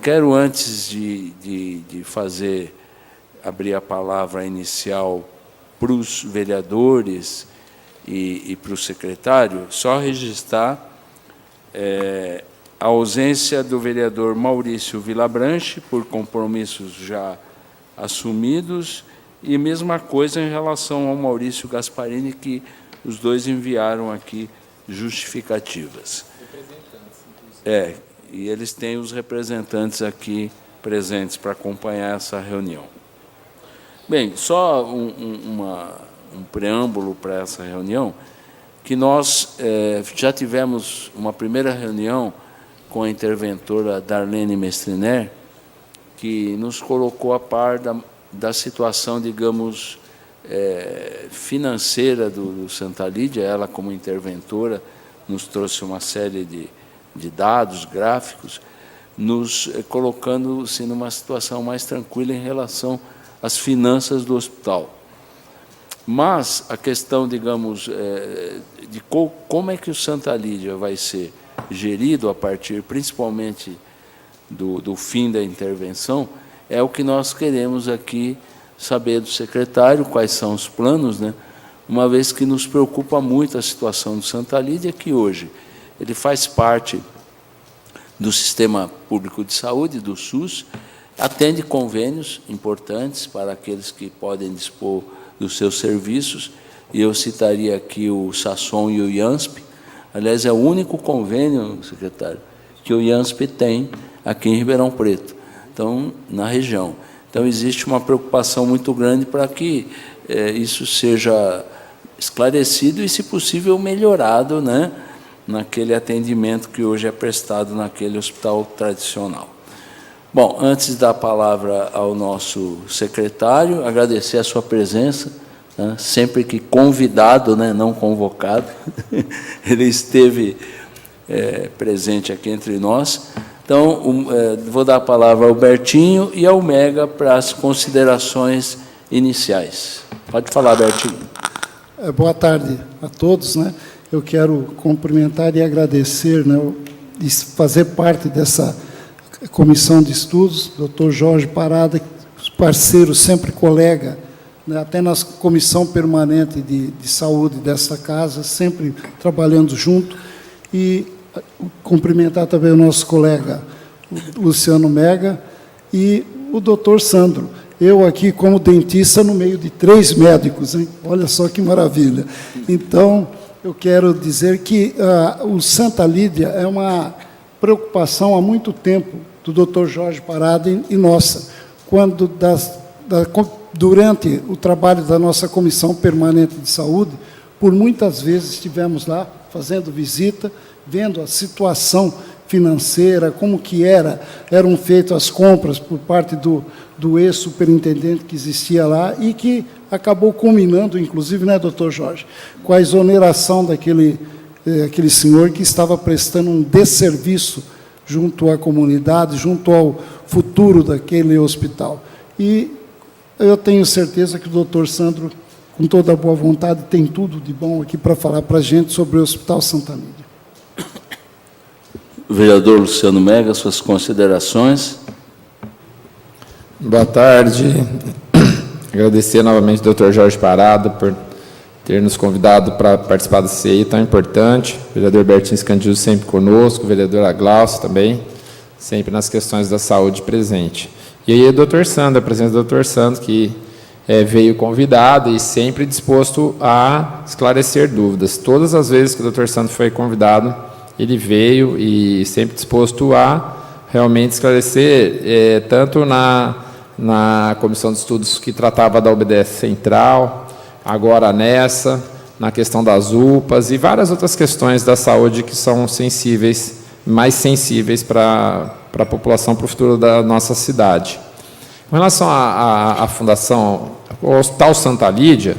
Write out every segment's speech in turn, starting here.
Quero, antes de abrir a palavra inicial para os vereadores e para o secretário, só registrar a ausência do vereador Maurício Vilabranche, por compromissos já assumidos, e mesma coisa em relação ao Maurício Gasparini, que os dois enviaram aqui justificativas. E eles têm os representantes aqui presentes para acompanhar essa reunião. Bem, só um preâmbulo para essa reunião, que nós já tivemos uma primeira reunião com a interventora Darlene Mestriner, que nos colocou a par da situação, digamos, financeira do Santa Lídia. Ela, como interventora, nos trouxe uma série de dados, gráficos, nos colocando-se numa situação mais tranquila em relação às finanças do hospital. Mas a questão, digamos, de como é que o Santa Lídia vai ser gerido a partir, principalmente, do fim da intervenção, é o que nós queremos aqui saber do secretário, quais são os planos, né? Uma vez que nos preocupa muito a situação do Santa Lídia, que hoje ele faz parte do Sistema Público de Saúde, do SUS, atende convênios importantes para aqueles que podem dispor dos seus serviços, e eu citaria aqui o SASSOM e o IANSP. Aliás, é o único convênio, secretário, que o IANSP tem aqui em Ribeirão Preto, então, na região. Então, existe uma preocupação muito grande para que isso seja esclarecido e, se possível, melhorado, né, naquele atendimento que hoje é prestado naquele hospital tradicional. Bom, antes da palavra ao nosso secretário, agradecer a sua presença, né, sempre que convidado, né, não convocado, ele esteve presente aqui entre nós. Então, vou dar a palavra ao Bertinho e ao Mega para as considerações iniciais. Pode falar, Bertinho. Boa tarde a todos, né? Eu quero cumprimentar e agradecer, né, de fazer parte dessa comissão de estudos, doutor Jorge Parada, parceiro, sempre colega, né, até na comissão permanente de saúde dessa casa, sempre trabalhando junto, e cumprimentar também o nosso colega Luciano Mega e o doutor Sandro. Eu aqui, como dentista, no meio de 3 médicos, hein? Olha só que maravilha. Então, eu quero dizer que o Santa Lídia é uma preocupação há muito tempo do doutor Jorge Parada e nossa, quando durante o trabalho da nossa Comissão Permanente de Saúde, por muitas vezes estivemos lá fazendo visita, vendo a situação financeira, como que eram feitas as compras por parte do ex-superintendente que existia lá e que acabou culminando, inclusive, né, doutor Jorge, com a exoneração daquele senhor que estava prestando um desserviço junto à comunidade, junto ao futuro daquele hospital. E eu tenho certeza que o doutor Sandro, com toda a boa vontade, tem tudo de bom aqui para falar para a gente sobre o Hospital Santa Lídia. Vereador Luciano Mega, suas considerações. Boa tarde. Agradecer novamente ao doutor Jorge Parada por ter nos convidado para participar desse CI tão importante. O vereador Bertinho Escandiu sempre conosco, o vereador Agláucio também, sempre nas questões da saúde presente. E aí o doutor Sandro, a presença do doutor Sandro, que veio convidado e sempre disposto a esclarecer dúvidas. Todas as vezes que o doutor Sandro foi convidado, ele veio e sempre disposto a realmente esclarecer, tanto na comissão de estudos que tratava da OBDS Central, agora nessa, na questão das UPAs e várias outras questões da saúde que são sensíveis, mais sensíveis para a população, para o futuro da nossa cidade. Com relação à fundação, o Hospital Santa Lídia,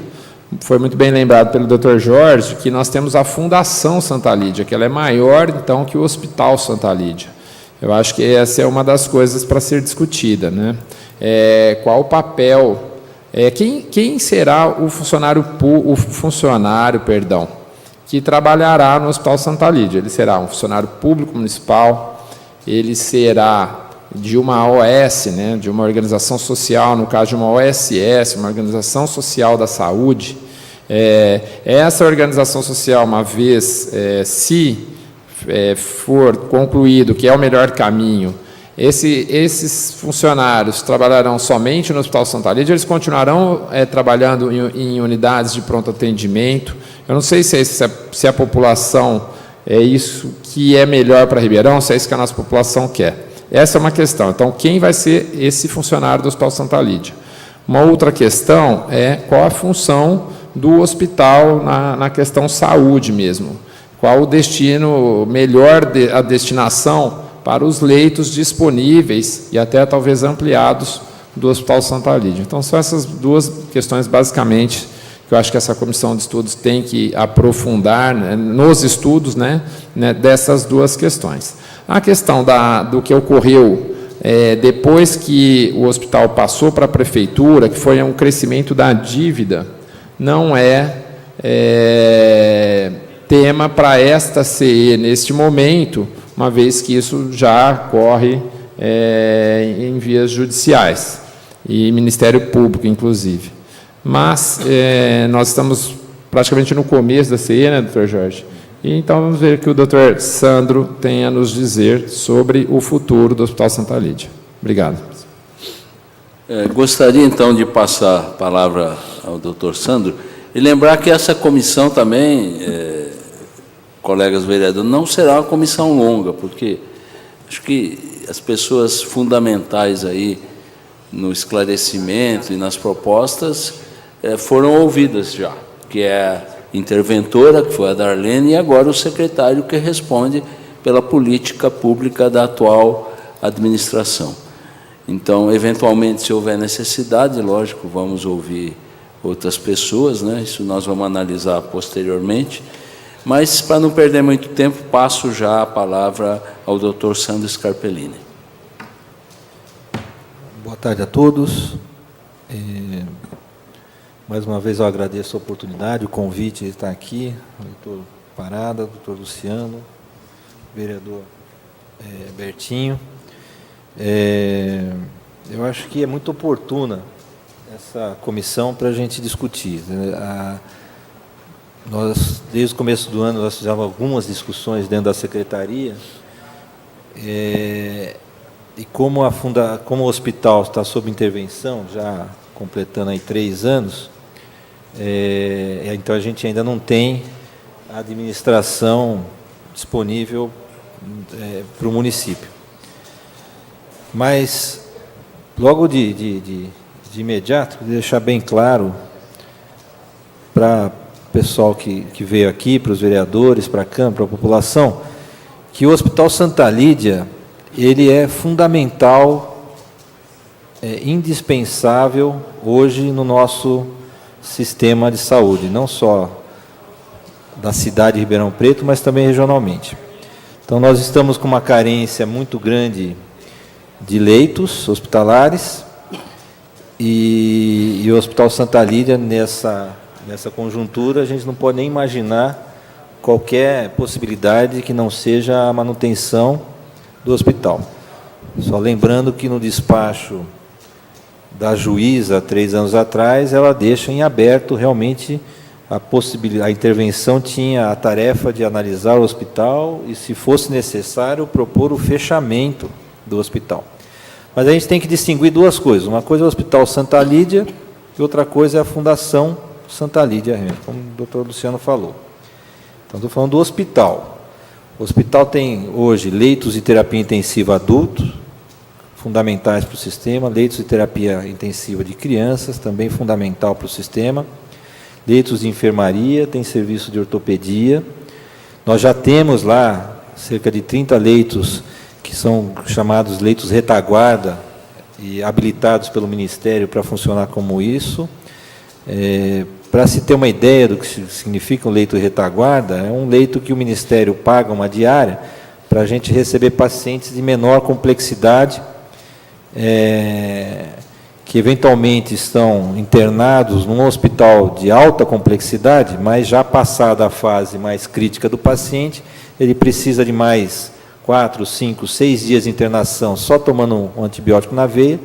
foi muito bem lembrado pelo Dr. Jorge que nós temos a Fundação Santa Lídia, que ela é maior, então, que o Hospital Santa Lídia. Eu acho que essa é uma das coisas para ser discutida, né? Qual o papel, quem será o funcionário que trabalhará no Hospital Santa Lídia? Ele será um funcionário público municipal, ele será de uma OS, né, de uma organização social, no caso de uma OSS, uma organização social da saúde, essa organização social, uma vez, se for concluído que é o melhor caminho, esses funcionários trabalharão somente no Hospital Santa Lídia, eles continuarão trabalhando em unidades de pronto atendimento. Eu não sei se a população é isso que é melhor para Ribeirão, se é isso que a nossa população quer. Essa é uma questão. Então, quem vai ser esse funcionário do Hospital Santa Lídia? Uma outra questão é qual a função do hospital na questão saúde mesmo. Qual o destino, a destinação para os leitos disponíveis e até talvez ampliados do Hospital Santa Lídia. Então, são essas duas questões, basicamente, que eu acho que essa comissão de estudos tem que aprofundar, né, nos estudos, né, dessas duas questões. A questão do que ocorreu depois que o hospital passou para a prefeitura, que foi um crescimento da dívida, não é tema para esta CE neste momento, uma vez que isso já corre em vias judiciais e Ministério Público, inclusive. Mas nós estamos praticamente no começo da CE, né, doutor Jorge? E então vamos ver o que o doutor Sandro tem a nos dizer sobre o futuro do Hospital Santa Lídia. Obrigado. Gostaria, então, de passar a palavra ao doutor Sandro e lembrar que essa comissão também, colegas vereadores, não será uma comissão longa, porque acho que as pessoas fundamentais aí no esclarecimento e nas propostas foram ouvidas já, que é a interventora, que foi a Darlene, e agora o secretário que responde pela política pública da atual administração. Então, eventualmente, se houver necessidade, lógico, vamos ouvir outras pessoas, né? Isso nós vamos analisar posteriormente, mas, para não perder muito tempo, passo já a palavra ao doutor Sandro Scarpellini. Boa tarde a todos. Mais uma vez eu agradeço a oportunidade, o convite de estar aqui, doutor Parada, doutor Luciano, vereador Bertinho. Eu acho que é muito oportuna essa comissão para a gente discutir. Nós, desde o começo do ano, nós fizemos algumas discussões dentro da secretaria, e como o hospital está sob intervenção, já completando aí 3 anos, então a gente ainda não tem a administração disponível para o município. Mas, logo de imediato, vou deixar bem claro para o pessoal que veio aqui, para os vereadores, para a Câmara, para a população, que o Hospital Santa Lídia, ele é fundamental, indispensável hoje no nosso sistema de saúde, não só da cidade de Ribeirão Preto, mas também regionalmente. Então, nós estamos com uma carência muito grande de leitos hospitalares e o Hospital Santa Lídia, nessa conjuntura, a gente não pode nem imaginar qualquer possibilidade que não seja a manutenção do hospital. Só lembrando que no despacho da juíza, 3 anos atrás, ela deixa em aberto realmente a intervenção tinha a tarefa de analisar o hospital e, se fosse necessário, propor o fechamento do hospital. Mas a gente tem que distinguir 2 coisas. Uma coisa é o Hospital Santa Lídia e outra coisa é a Fundação Santa Lídia, como o doutor Luciano falou. Então, estou falando do hospital. O hospital tem, hoje, leitos de terapia intensiva adultos, fundamentais para o sistema, leitos de terapia intensiva de crianças, também fundamental para o sistema, leitos de enfermaria, tem serviço de ortopedia. Nós já temos lá cerca de 30 leitos que são chamados leitos retaguarda e habilitados pelo Ministério para funcionar como isso. Para se ter uma ideia do que significa um leito de retaguarda, é um leito que o Ministério paga uma diária para a gente receber pacientes de menor complexidade, que eventualmente estão internados num hospital de alta complexidade, mas já passada a fase mais crítica do paciente, ele precisa de mais 4, 5, 6 dias de internação só tomando um antibiótico na veia,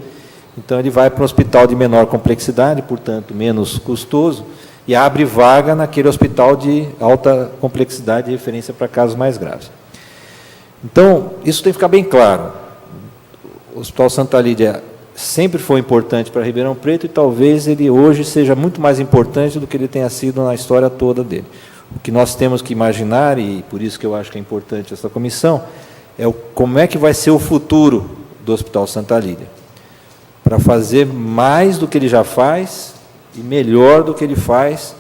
então ele vai para um hospital de menor complexidade, portanto menos custoso, e abre vaga naquele hospital de alta complexidade, de referência para casos mais graves. Então, isso tem que ficar bem claro. O Hospital Santa Lídia sempre foi importante para Ribeirão Preto e talvez ele hoje seja muito mais importante do que ele tenha sido na história toda dele. O que nós temos que imaginar, e por isso que eu acho que é importante essa comissão, é como é que vai ser o futuro do Hospital Santa Lídia, para fazer mais do que ele já faz e melhor do que ele faz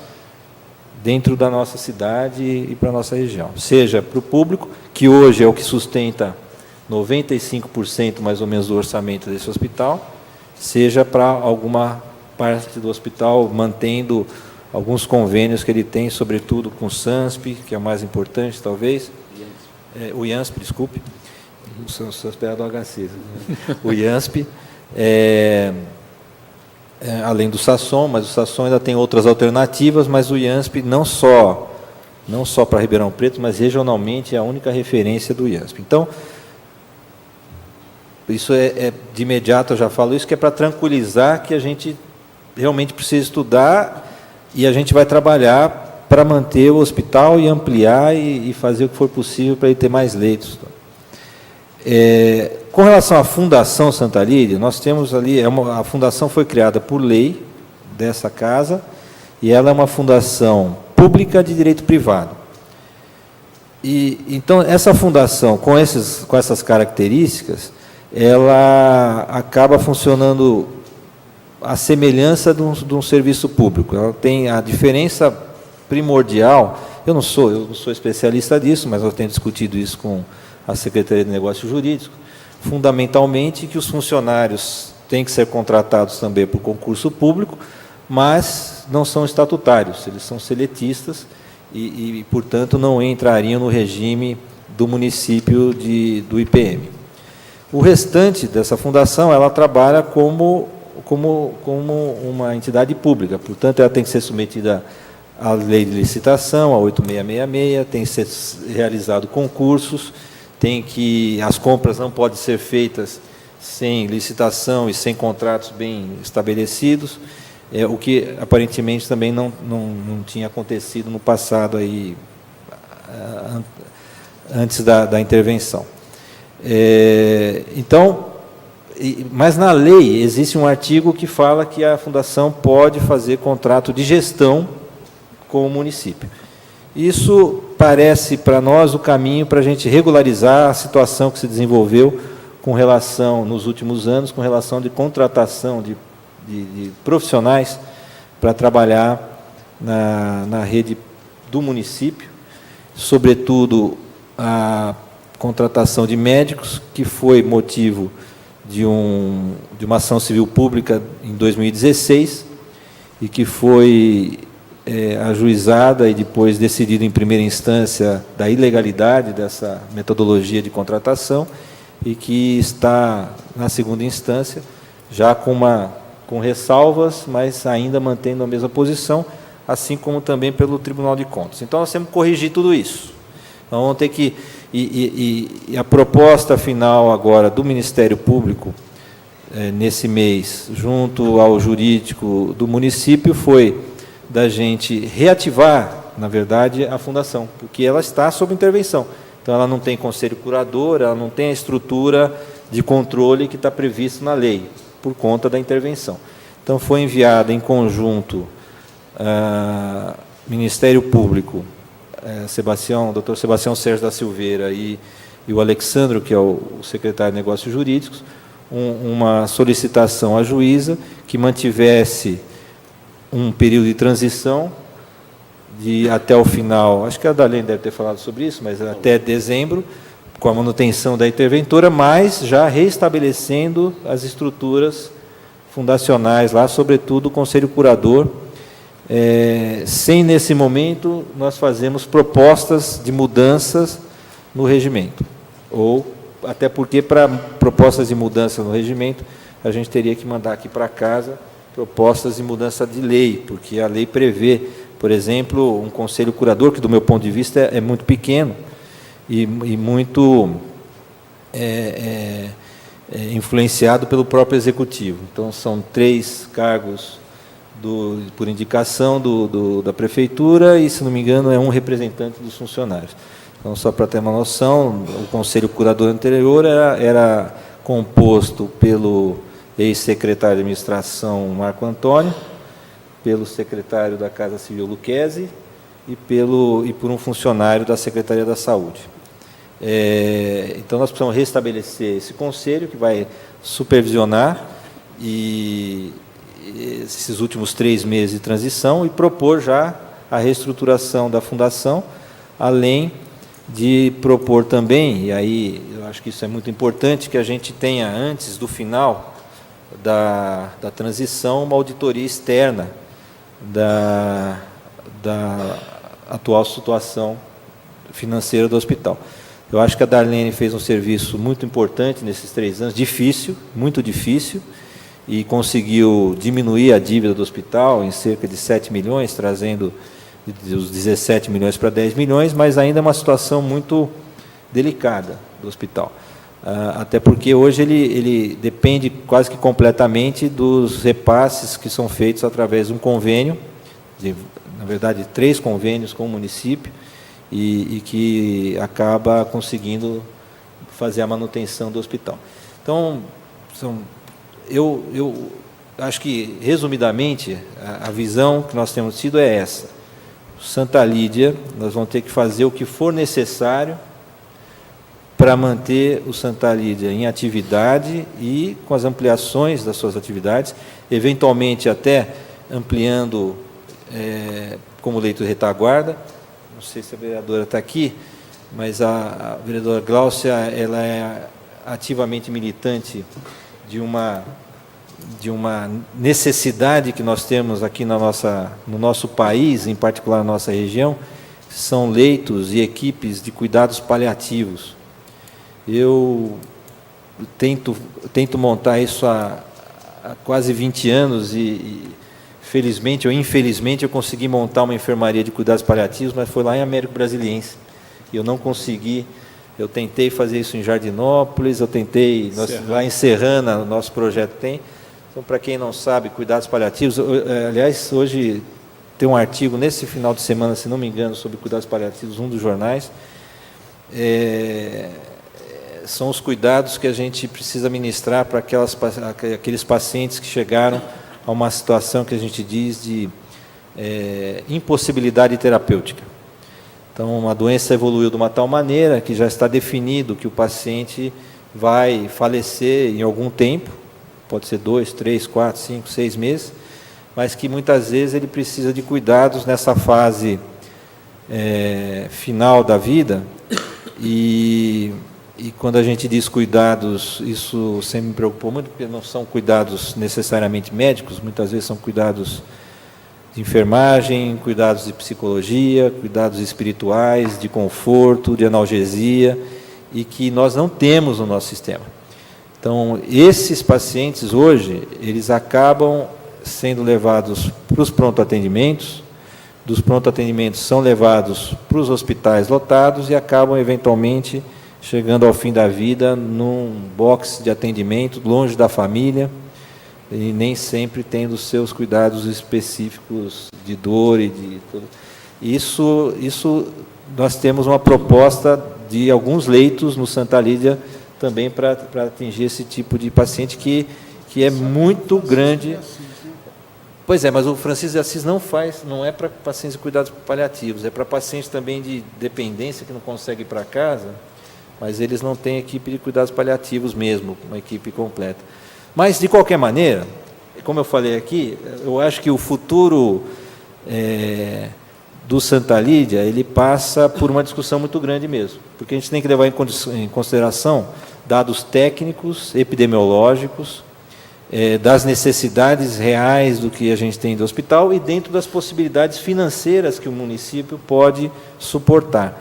dentro da nossa cidade e para a nossa região. Seja para o público, que hoje é o que sustenta 95% mais ou menos do orçamento desse hospital, seja para alguma parte do hospital, mantendo alguns convênios que ele tem, sobretudo com o SANSP, que é o mais importante, talvez. O IANSP, desculpe. O SANSP é do HC. O IANSP, além do SASSOM, mas o SASSOM ainda tem outras alternativas, mas o IANSP não só para Ribeirão Preto, mas regionalmente é a única referência do IANSP. Então, isso de imediato, eu já falo isso, que é para tranquilizar que a gente realmente precisa estudar e a gente vai trabalhar para manter o hospital e ampliar e fazer o que for possível para ele ter mais leitos. Com relação à Fundação Santa Lídia, nós temos ali, a fundação foi criada por lei dessa casa e ela é uma fundação pública de direito privado. E então essa fundação com essas características, ela acaba funcionando à semelhança de um serviço público. Ela tem a diferença primordial. Eu não sou especialista disso, mas eu tenho discutido isso com a Secretaria de Negócios Jurídicos. Fundamentalmente que os funcionários têm que ser contratados também por concurso público, mas não são estatutários, eles são seletistas e portanto, não entrariam no regime do município do IPM. O restante dessa fundação, ela trabalha como uma entidade pública, portanto, ela tem que ser submetida à lei de licitação, a 8666, tem que ser realizado concursos, as compras não podem ser feitas sem licitação e sem contratos bem estabelecidos, o que aparentemente também não tinha acontecido no passado, aí, antes da intervenção. Mas na lei existe um artigo que fala que a fundação pode fazer contrato de gestão com o município. Isso parece para nós o caminho para a gente regularizar a situação que se desenvolveu nos últimos anos, com relação de contratação de profissionais para trabalhar na rede do município, sobretudo a contratação de médicos, que foi motivo de uma ação civil pública em 2016 e que foi ajuizada e depois decidido em primeira instância da ilegalidade dessa metodologia de contratação e que está na segunda instância, já com ressalvas, mas ainda mantendo a mesma posição, assim como também pelo Tribunal de Contas. Então, nós temos que corrigir tudo isso. Então, vamos ter que... E a proposta final agora do Ministério Público, nesse mês, junto ao jurídico do município, foi da gente reativar, na verdade, a fundação, porque ela está sob intervenção. Então, ela não tem conselho curador, ela não tem a estrutura de controle que está previsto na lei, por conta da intervenção. Então, foi enviada em conjunto Ministério Público, Dr. Sebastião Sérgio da Silveira e o Alexandro, que é o secretário de Negócios Jurídicos, uma solicitação à juíza que mantivesse um período de transição até o final, acho que a Dalene deve ter falado sobre isso, mas até dezembro, com a manutenção da interventora, mas já reestabelecendo as estruturas fundacionais lá, sobretudo o Conselho Curador, sem, nesse momento, nós fazemos propostas de mudanças no regimento. Ou, até porque, para propostas de mudança no regimento, a gente teria que mandar aqui para casa propostas de mudança de lei, porque a lei prevê, por exemplo, um conselho curador, que, do meu ponto de vista, é muito pequeno e muito influenciado pelo próprio executivo. Então, são 3 cargos por indicação da prefeitura e, se não me engano, é um representante dos funcionários. Então, só para ter uma noção, o conselho curador anterior era composto pelo ex-secretário de administração Marco Antônio, pelo secretário da Casa Civil Lucchesi e por um funcionário da Secretaria da Saúde. Então, nós precisamos restabelecer esse conselho, que vai supervisionar esses últimos 3 meses de transição e propor já a reestruturação da fundação, além de propor também, e aí eu acho que isso é muito importante, que a gente tenha, antes do final da transição, uma auditoria externa da atual situação financeira do hospital. Eu acho que a Darlene fez um serviço muito importante nesses 3 anos, difícil, muito difícil, e conseguiu diminuir a dívida do hospital em cerca de 7 milhões, trazendo dos 17 milhões para 10 milhões, mas ainda é uma situação muito delicada do hospital. Até porque hoje ele depende quase que completamente dos repasses que são feitos através de um convênio, na verdade 3 convênios com o município, e que acaba conseguindo fazer a manutenção do hospital. Então, eu acho que, resumidamente, a visão que nós temos tido é essa. Santa Lídia, nós vamos ter que fazer o que for necessário para manter o Santa Lídia em atividade e com as ampliações das suas atividades, eventualmente até ampliando como leito de retaguarda. Não sei se a vereadora está aqui, mas a vereadora Gláucia, ela é ativamente militante de uma necessidade que nós temos aqui no nosso país, em particular na nossa região, são leitos e equipes de cuidados paliativos. Eu tento montar isso há quase 20 anos e felizmente ou infelizmente eu consegui montar uma enfermaria de cuidados paliativos, mas foi lá em Américo Brasiliense. E eu não consegui. Eu tentei fazer isso em Jardinópolis, lá em Serrana, o nosso projeto tem. Então, para quem não sabe, cuidados paliativos, aliás, hoje tem um artigo nesse final de semana, se não me engano, sobre cuidados paliativos, um dos jornais. São os cuidados que a gente precisa ministrar para aqueles pacientes que chegaram a uma situação que a gente diz de impossibilidade terapêutica. Então, a doença evoluiu de uma tal maneira que já está definido que o paciente vai falecer em algum tempo, pode ser 2, 3, 4, 5, 6 meses, mas que muitas vezes ele precisa de cuidados nessa fase final da vida. E quando a gente diz cuidados, isso sempre me preocupou muito, porque não são cuidados necessariamente médicos, muitas vezes são cuidados de enfermagem, cuidados de psicologia, cuidados espirituais, de conforto, de analgesia, e que nós não temos no nosso sistema. Então, esses pacientes hoje, eles acabam sendo levados para os pronto-atendimentos, dos pronto-atendimentos são levados para os hospitais lotados e acabam, eventualmente, chegando ao fim da vida num box de atendimento, longe da família, e nem sempre tendo seus cuidados específicos de dor e de tudo. Isso nós temos uma proposta de alguns leitos no Santa Lídia também para atingir esse tipo de paciente que é muito grande. Pois é, mas o Francisco de Assis não é para pacientes de cuidados paliativos, é para pacientes também de dependência que não conseguem ir para casa, mas eles não têm equipe de cuidados paliativos mesmo, uma equipe completa. Mas, de qualquer maneira, como eu falei aqui, eu acho que o futuro do Santa Lídia, ele passa por uma discussão muito grande mesmo, porque a gente tem que levar em consideração dados técnicos, epidemiológicos, das necessidades reais do que a gente tem do hospital e dentro das possibilidades financeiras que o município pode suportar.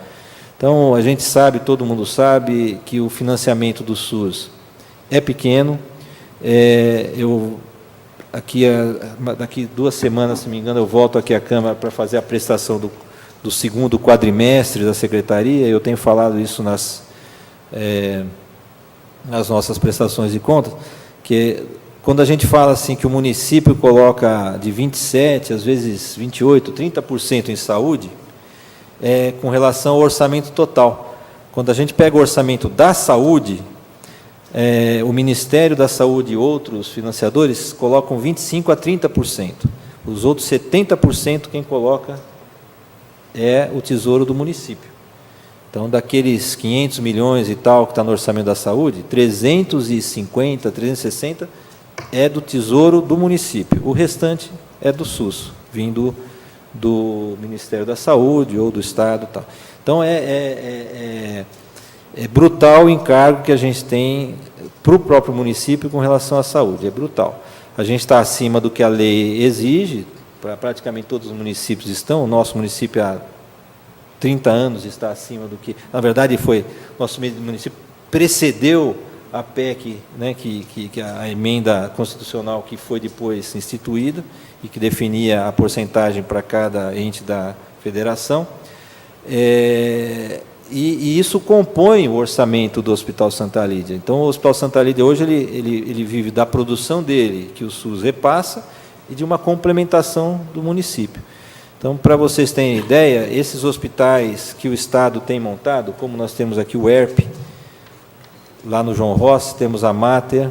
Então, a gente sabe, todo mundo sabe, que o financiamento do SUS é pequeno. Daqui 2 semanas, se não me engano, eu volto aqui à Câmara para fazer a prestação do segundo quadrimestre da Secretaria. Eu tenho falado isso nas nossas prestações de contas, que quando a gente fala assim que o município coloca de 27%, às vezes 28%, 30% em saúde, com relação ao orçamento total. Quando a gente pega o orçamento da saúde, o Ministério da Saúde e outros financiadores colocam 25% a 30%. Os outros 70% quem coloca é o Tesouro do município. Então, daqueles 500 milhões e tal que está no orçamento da saúde, 350, 360 é do Tesouro do município. O restante é do SUS, vindo do Ministério da Saúde ou do Estado. Tal. Então, é brutal o encargo que a gente tem para o próprio município com relação à saúde, é brutal. A gente está acima do que a lei exige, praticamente todos os municípios estão, o nosso município há 30 anos está acima do que... Na verdade, nosso município precedeu a PEC, né, que a emenda constitucional que foi depois instituída e que definia a porcentagem para cada ente da federação. E isso compõe o orçamento do Hospital Santa Lídia. Então, o Hospital Santa Lídia, hoje, ele vive da produção dele, que o SUS repassa, e de uma complementação do município. Então, para vocês terem ideia, esses hospitais que o Estado tem montado, como nós temos aqui o ERP, lá no João Rossi, temos a Mater,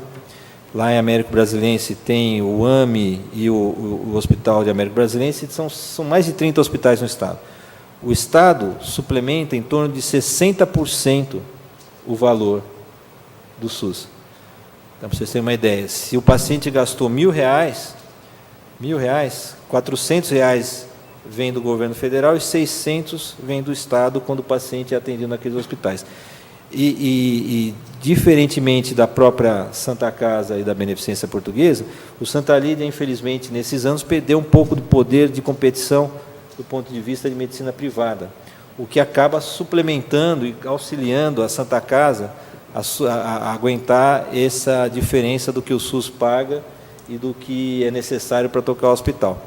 lá em Américo Brasilense tem o AME e o Hospital de Américo Brasilense, são mais de 30 hospitais no Estado. O Estado suplementa em torno de 60% o valor do SUS. Então, para vocês terem uma ideia, se o paciente gastou R$1.000, R$400 vem do governo federal e 600 vem do Estado quando o paciente é atendido naqueles hospitais. E diferentemente da própria Santa Casa e da Beneficência Portuguesa, o Santa Lídia, infelizmente, nesses anos, perdeu um pouco do poder de competição do ponto de vista de medicina privada, o que acaba suplementando e auxiliando a Santa Casa a aguentar essa diferença do que o SUS paga e do que é necessário para tocar o hospital.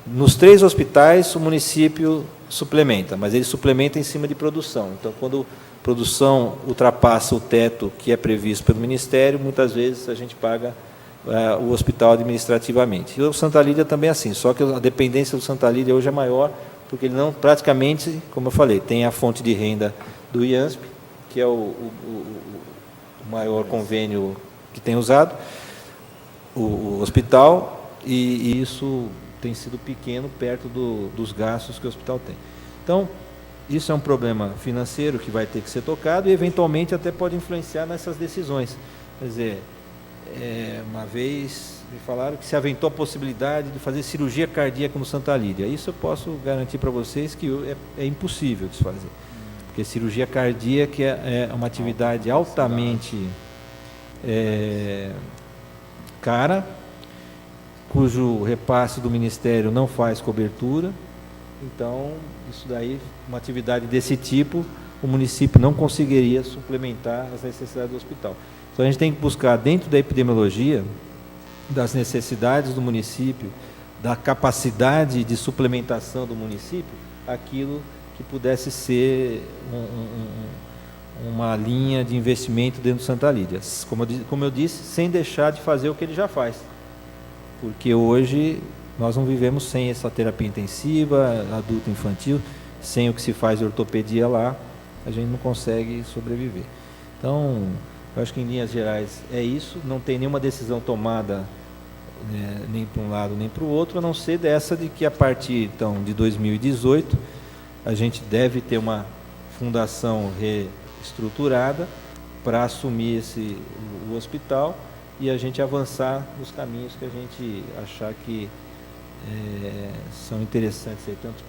Nos 3 hospitais, o município suplementa, mas ele suplementa em cima de produção. Então, quando a produção ultrapassa o teto que é previsto pelo Ministério, muitas vezes a gente paga o hospital administrativamente. E o Santa Lídia também é assim, só que a dependência do Santa Lídia hoje é maior, porque ele não, praticamente, como eu falei, tem a fonte de renda do IANSP, que é o maior convênio que tem usado, o hospital, e isso tem sido pequeno perto dos gastos que o hospital tem. Então, isso é um problema financeiro que vai ter que ser tocado e, eventualmente, até pode influenciar nessas decisões. Quer dizer, uma vez me falaram que se aventou a possibilidade de fazer cirurgia cardíaca no Santa Lídia. Isso eu posso garantir para vocês que é impossível de se fazer. Porque cirurgia cardíaca é uma atividade altamente cara, cujo repasse do Ministério não faz cobertura. Então, isso daí, uma atividade desse tipo, o município não conseguiria suplementar as necessidades do hospital. Então, a gente tem que buscar, dentro da epidemiologia, das necessidades do município, da capacidade de suplementação do município, aquilo que pudesse ser uma linha de investimento dentro do Santa Lídia. Como eu disse, sem deixar de fazer o que ele já faz. Porque hoje nós não vivemos sem essa terapia intensiva, adulto infantil, sem o que se faz de ortopedia lá, a gente não consegue sobreviver. Então, eu acho que em linhas gerais é isso, não tem nenhuma decisão tomada nem para um lado nem para o outro, a não ser dessa de que a partir então, de 2018 a gente deve ter uma fundação reestruturada para assumir o hospital e a gente avançar nos caminhos que a gente achar que são interessantes aí, tanto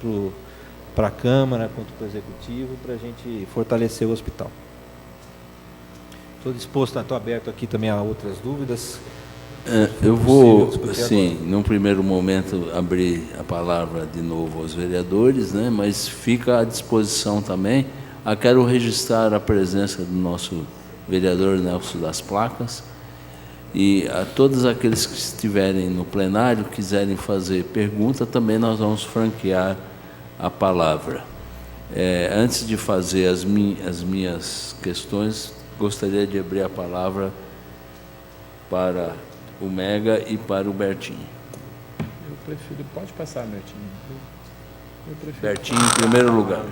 para a Câmara quanto para o Executivo, para a gente fortalecer o hospital. Estou disposto, estou aberto aqui também a outras dúvidas. Eu vou, sim, num primeiro momento, abrir a palavra de novo aos vereadores, né, mas fica à disposição também. Quero registrar a presença do nosso vereador Nelson das Placas e a todos aqueles que estiverem no plenário, quiserem fazer pergunta, também nós vamos franquear a palavra. Antes de fazer as minhas questões, gostaria de abrir a palavra para o Mega e para o Bertinho. Eu prefiro, pode passar, Bertinho. Eu prefiro Bertinho em primeiro lugar.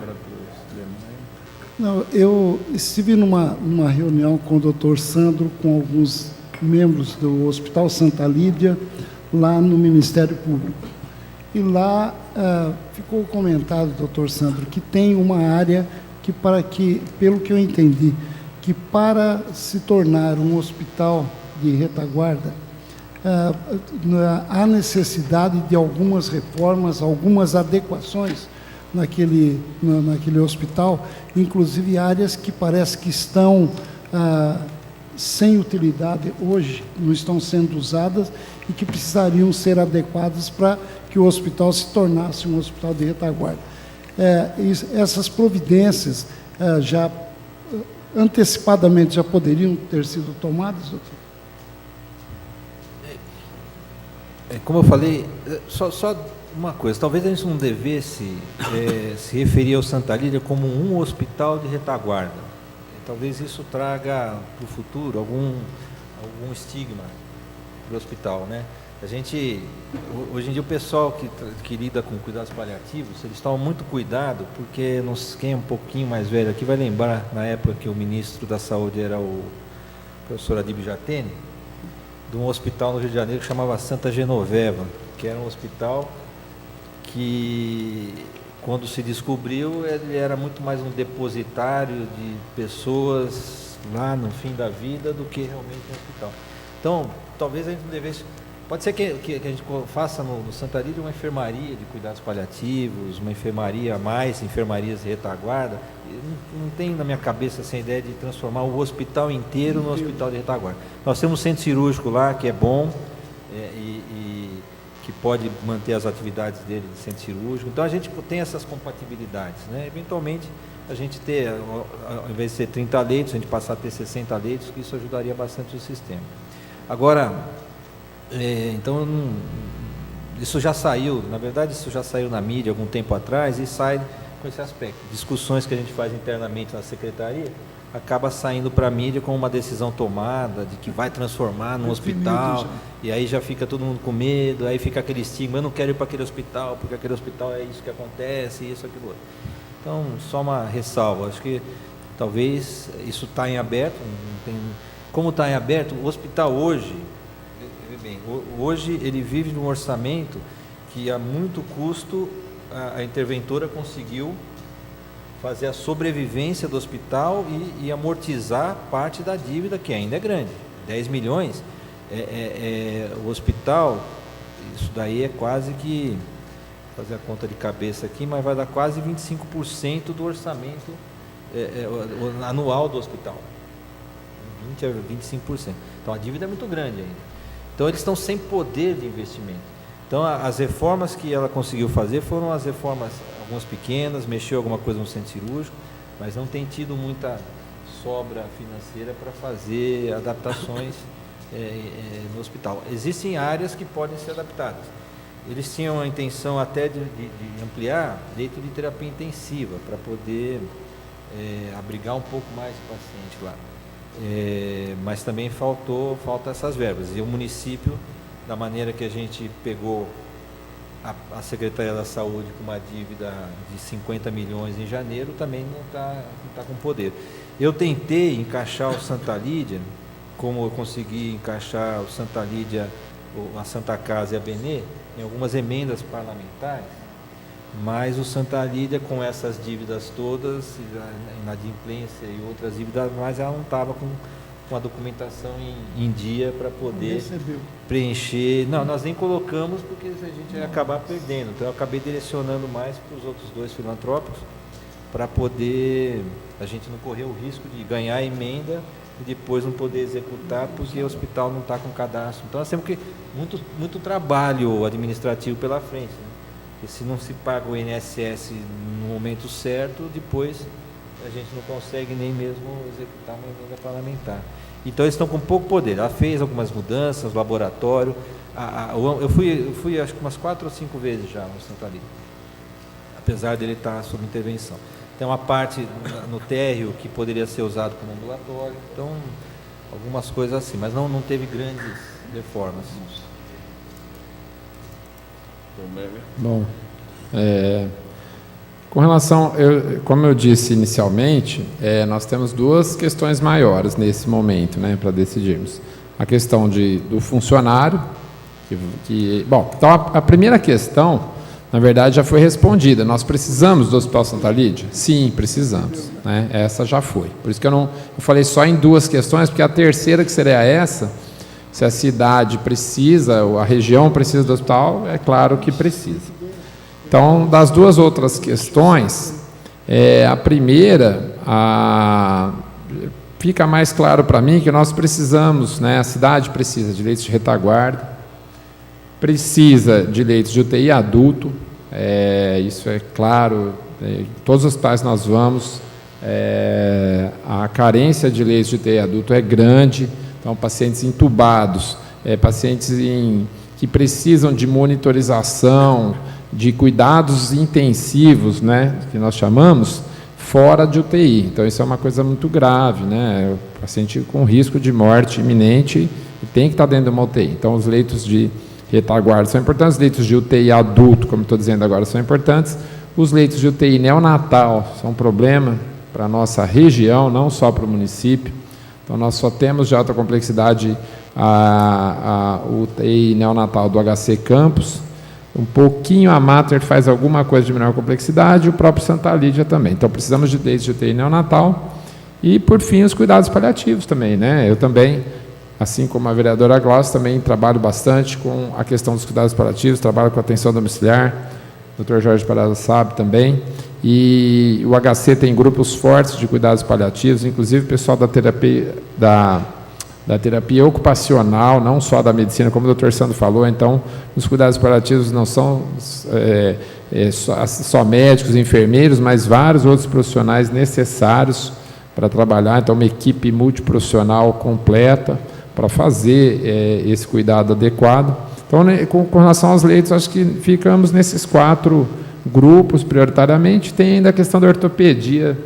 Não, eu estive numa reunião com o Dr. Sandro, com alguns membros do Hospital Santa Lídia, lá no Ministério Público. E lá ficou comentado, doutor Sandro, que tem uma área que, pelo que eu entendi, que para se tornar um hospital de retaguarda, há necessidade de algumas reformas, algumas adequações naquele hospital, inclusive áreas que parece que estão sem utilidade hoje, não estão sendo usadas e que precisariam ser adequadas para que o hospital se tornasse um hospital de retaguarda. Essas providências já antecipadamente já poderiam ter sido tomadas, doutor? Como eu falei, só uma coisa, talvez a gente não devesse se referir ao Santa Lídia como um hospital de retaguarda. Talvez isso traga para o futuro algum estigma para o hospital, né? Hoje em dia o pessoal que lida com cuidados paliativos, eles tomam muito cuidado, porque quem é um pouquinho mais velho aqui vai lembrar, na época que o ministro da Saúde era o professor Adíbio Jatene, de um hospital no Rio de Janeiro que chamava Santa Genoveva, que era um hospital que, quando se descobriu, ele era muito mais um depositário de pessoas lá no fim da vida do que realmente um hospital. Então, talvez a gente não devesse... Pode ser que a gente faça no Santa Lídia uma enfermaria de cuidados paliativos, uma enfermaria a mais, enfermarias de retaguarda. Não tem na minha cabeça essa ideia de transformar o hospital inteiro no hospital de retaguarda. Nós temos um centro cirúrgico lá, que é bom, e que pode manter as atividades dele de centro cirúrgico. Então a gente tem essas compatibilidades, né? Eventualmente a gente ter, ao invés de ser 30 leitos, a gente passar a ter 60 leitos, que isso ajudaria bastante o sistema. Agora, então, isso já saiu, na verdade isso já saiu na mídia algum tempo atrás e sai com esse aspecto. Discussões que a gente faz internamente na secretaria, acaba saindo para a mídia com uma decisão tomada de que vai transformar num hospital, e aí já fica todo mundo com medo, aí fica aquele estigma, eu não quero ir para aquele hospital, porque aquele hospital é isso que acontece, isso, aquilo outro. Então, só uma ressalva, acho que talvez isso está em aberto, como está em aberto, o hospital hoje ele vive de um orçamento que a muito custo a interventora conseguiu fazer a sobrevivência do hospital e amortizar parte da dívida, que ainda é grande. 10 milhões, o hospital, isso daí é quase que, vou fazer a conta de cabeça aqui, mas vai dar quase 25% do orçamento anual do hospital. 20% a 25%. Então a dívida é muito grande ainda. Então eles estão sem poder de investimento. Então as reformas que ela conseguiu fazer foram as reformas, algumas pequenas, mexeu alguma coisa no centro cirúrgico, mas não tem tido muita sobra financeira para fazer adaptações no hospital. Existem áreas que podem ser adaptadas. Eles tinham a intenção até de ampliar leito de terapia intensiva, para poder abrigar um pouco mais o paciente lá. Mas também faltam essas verbas, e o município, da maneira que a gente pegou a Secretaria da Saúde com uma dívida de 50 milhões em janeiro, também não está com poder. Eu tentei encaixar o Santa Lídia, como eu consegui encaixar o Santa Lídia, a Santa Casa e a Benê, em algumas emendas parlamentares, mas o Santa Lídia, com essas dívidas todas, inadimplência e outras dívidas, mas ela não estava com a documentação em dia para poder preencher. Não, nós nem colocamos, porque a gente ia acabar perdendo. Então eu acabei direcionando mais para os outros dois filantrópicos, para poder a gente não correr o risco de ganhar a emenda e depois não poder executar, porque o hospital não está com cadastro. Então nós temos muito trabalho administrativo pela frente, né? Porque se não se paga o INSS no momento certo, depois a gente não consegue nem mesmo executar uma emenda parlamentar. Então eles estão com pouco poder. Ela fez algumas mudanças, laboratório. Eu fui acho que umas 4 ou 5 vezes já no Santa Lídia, apesar dele estar sob intervenção. tem uma parte no térreo que poderia ser usado como ambulatório, então algumas coisas assim, mas não teve grandes reformas. Bom, com relação, como eu disse inicialmente, nós temos duas questões maiores nesse momento, né, para decidirmos. A questão do funcionário, bom, então a primeira questão, na verdade, já foi respondida. Nós precisamos do Hospital Santa Lídia? Sim, precisamos, né? Essa já foi. Por isso que eu falei só em duas questões, porque a terceira, que seria essa, se a cidade precisa, ou a região precisa do hospital, é claro que precisa. Então, das duas outras questões, a primeira, fica mais claro para mim que nós precisamos, né, a cidade precisa de leitos de retaguarda, precisa de leitos de UTI adulto, isso é claro, em todos os hospitais nós vamos, a carência de leitos de UTI adulto é grande, então pacientes entubados, pacientes que precisam de monitorização, de cuidados intensivos, né, que nós chamamos, fora de UTI. Então isso é uma coisa muito grave, né, o paciente com risco de morte iminente tem que estar dentro de uma UTI. Então os leitos de retaguarda são importantes, os leitos de UTI adulto, como estou dizendo agora, são importantes, os leitos de UTI neonatal são um problema para a nossa região, não só para o município. Então nós só temos de alta complexidade a UTI neonatal do HC Campos, um pouquinho a Mater faz alguma coisa de menor complexidade, e o próprio Santa Lídia também. Então precisamos de leitos de UTI neonatal e, por fim, os cuidados paliativos também, né? Eu também, assim como a vereadora Glaucia, também trabalho bastante com a questão dos cuidados paliativos, trabalho com atenção domiciliar, o Dr. Jorge Parada sabe também, e o HC tem grupos fortes de cuidados paliativos, inclusive o pessoal da terapia ocupacional, não só da medicina, como o Dr. Sandro falou. Então, os cuidados paliativos não são só médicos, enfermeiros, mas vários outros profissionais necessários para trabalhar, então uma equipe multiprofissional completa, para fazer esse cuidado adequado. Então, né, com relação aos leitos, acho que ficamos nesses 4 grupos, prioritariamente. Tem ainda a questão da ortopedia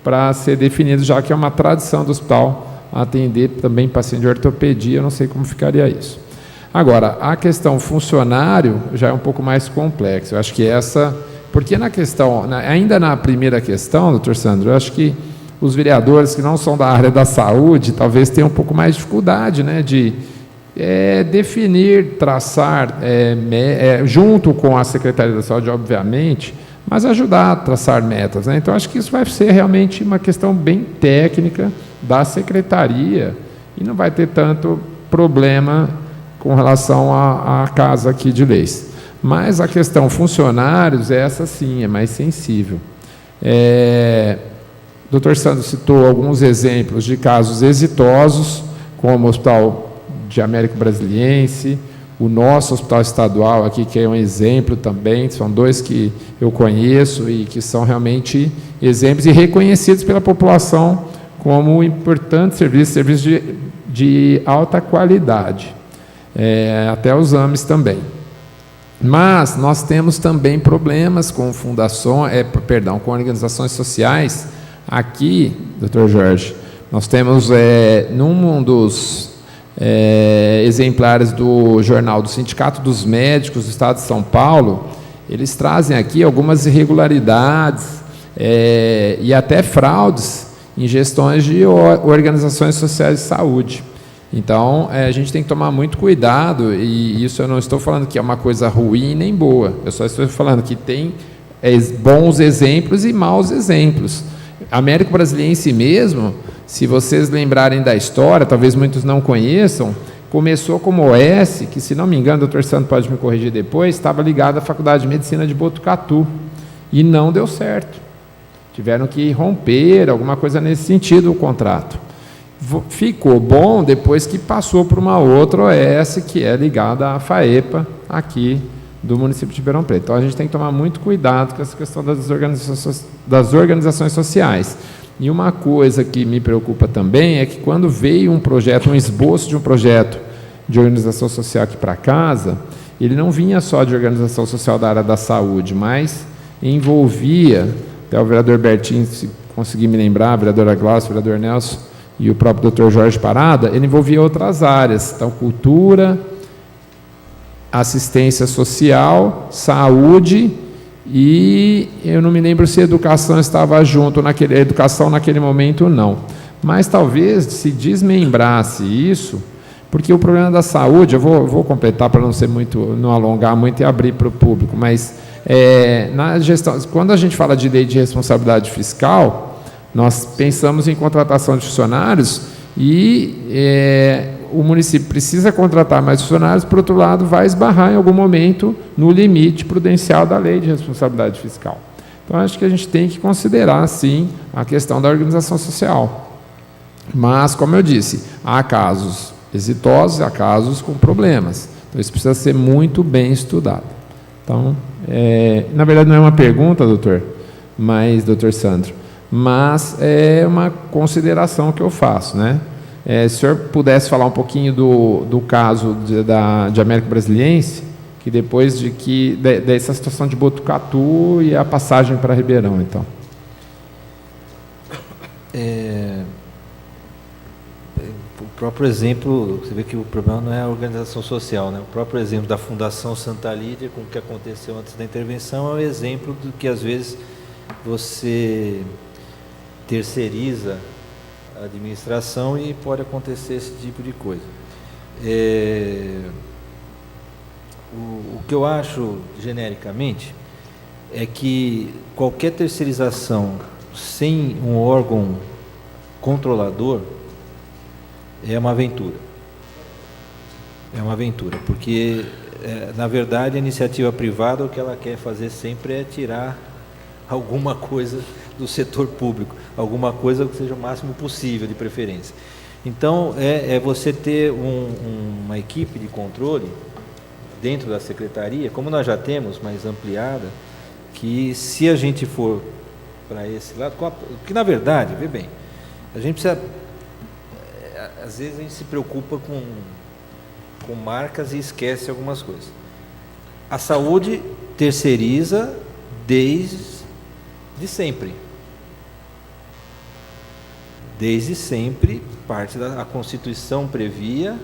para ser definido, já que é uma tradição do hospital atender também paciente de ortopedia, eu não sei como ficaria isso. Agora, a questão funcionário já é um pouco mais complexa. Eu acho que porque na questão, ainda na primeira questão, doutor Sandro, eu acho que os vereadores que não são da área da saúde talvez tenham um pouco mais de dificuldade, né, de definir, traçar, junto com a Secretaria da Saúde, obviamente, mas ajudar a traçar metas, né? Então, acho que isso vai ser realmente uma questão bem técnica da Secretaria e não vai ter tanto problema com relação à casa aqui de leis. Mas a questão funcionários, essa sim, é mais sensível. O Dr. Sandro citou alguns exemplos de casos exitosos, como o Hospital de Américo Brasiliense, o nosso hospital estadual aqui, que é um exemplo também, são 2 que eu conheço e que são realmente exemplos e reconhecidos pela população como importantes serviços de alta qualidade, até os AMES também. Mas nós temos também problemas com com organizações sociais. Aqui, doutor Jorge, nós temos num dos exemplares do jornal do Sindicato dos Médicos do Estado de São Paulo, eles trazem aqui algumas irregularidades e até fraudes em gestões de organizações sociais de saúde. Então, a gente tem que tomar muito cuidado, e isso eu não estou falando que é uma coisa ruim nem boa, eu só estou falando que tem bons exemplos e maus exemplos. Américo Brasiliense mesmo, se vocês lembrarem da história, talvez muitos não conheçam, começou como OS, que, se não me engano, o doutor Santos pode me corrigir depois, estava ligado à Faculdade de Medicina de Botucatu, e não deu certo. Tiveram que romper, alguma coisa nesse sentido, o contrato. Ficou bom depois que passou para uma outra OS, que é ligada à FAEPA, aqui do município de Ribeirão Preto. Então, a gente tem que tomar muito cuidado com essa questão das organizações sociais. E uma coisa que me preocupa também é que, quando veio um esboço de um projeto de organização social aqui para casa, ele não vinha só de organização social da área da saúde, mas envolvia até o vereador Bertin, se conseguir me lembrar, a vereadora Glaucia, o vereador Nelson e o próprio Dr. Jorge Parada, ele envolvia outras áreas, então cultura, assistência social, saúde e eu não me lembro se a educação estava junto, educação naquele momento não, mas talvez se desmembrasse isso, porque o problema da saúde, eu vou completar para não alongar muito e abrir para o público, mas na gestão, quando a gente fala de lei de responsabilidade fiscal, nós pensamos em contratação de funcionários e o município precisa contratar mais funcionários, por outro lado, vai esbarrar em algum momento no limite prudencial da lei de responsabilidade fiscal. Então, acho que a gente tem que considerar, sim, a questão da organização social. Mas, como eu disse, há casos exitosos, há casos com problemas. Então, isso precisa ser muito bem estudado. Então, na verdade, não é uma pergunta, doutor Sandro, mas é uma consideração que eu faço, né? Se o senhor pudesse falar um pouquinho do caso de Américo Brasiliense, que depois dessa situação de Botucatu e a passagem para Ribeirão, então. O próprio exemplo, você vê que o problema não é a organização social, né? O próprio exemplo da Fundação Santa Lídia, com o que aconteceu antes da intervenção, é um exemplo do que, às vezes, você terceiriza a administração e pode acontecer esse tipo de coisa. O que eu acho, genericamente, é que qualquer terceirização sem um órgão controlador é uma aventura. É uma aventura, porque, na verdade, a iniciativa privada, o que ela quer fazer sempre é tirar alguma coisa do setor público, alguma coisa que seja o máximo possível, de preferência. Então, você ter uma equipe de controle dentro da secretaria, como nós já temos, mais ampliada, que se a gente for para esse lado, que na verdade, vê bem, a gente precisa, às vezes a gente se preocupa com marcas e esquece algumas coisas. A saúde terceiriza desde sempre. Desde sempre, parte da Constituição previa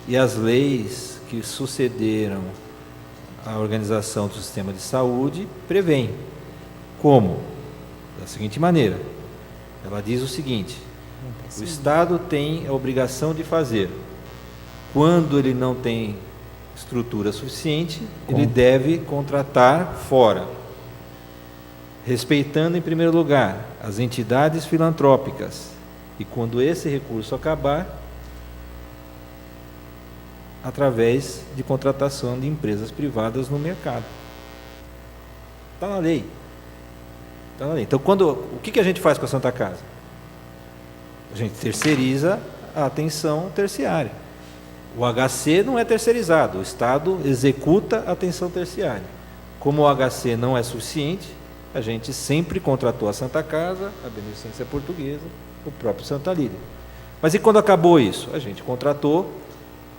e as leis que sucederam a organização do sistema de saúde prevêem. Como? Da seguinte maneira, ela diz o seguinte: o Estado tem a obrigação de fazer. Quando ele não tem estrutura suficiente, ele deve contratar fora, respeitando, em primeiro lugar, as entidades filantrópicas. E quando esse recurso acabar, através de contratação de empresas privadas no mercado. Está na lei. Está na lei. Então, o que a gente faz com a Santa Casa? A gente terceiriza a atenção terciária. O HC não é terceirizado, o Estado executa a atenção terciária. Como o HC não é suficiente, a gente sempre contratou a Santa Casa, a Beneficência Portuguesa, o próprio Santa Lídia. Mas e quando acabou isso? A gente contratou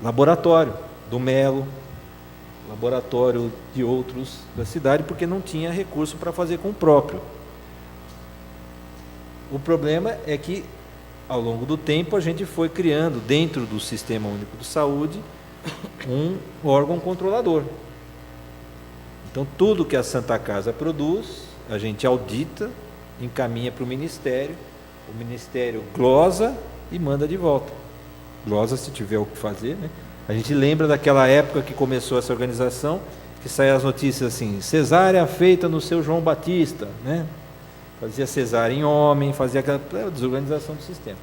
laboratório do Melo, laboratório de outros da cidade, porque não tinha recurso para fazer com o próprio. O problema é que, ao longo do tempo, a gente foi criando, dentro do Sistema Único de Saúde, um órgão controlador. Então, tudo que a Santa Casa produz, a gente audita, encaminha para o Ministério glosa e manda de volta. Glosa se tiver o que fazer, né? A gente lembra daquela época que começou essa organização, que saíam as notícias assim: cesárea feita no seu João Batista, né? Fazia cesárea em homem, fazia aquela desorganização do sistema.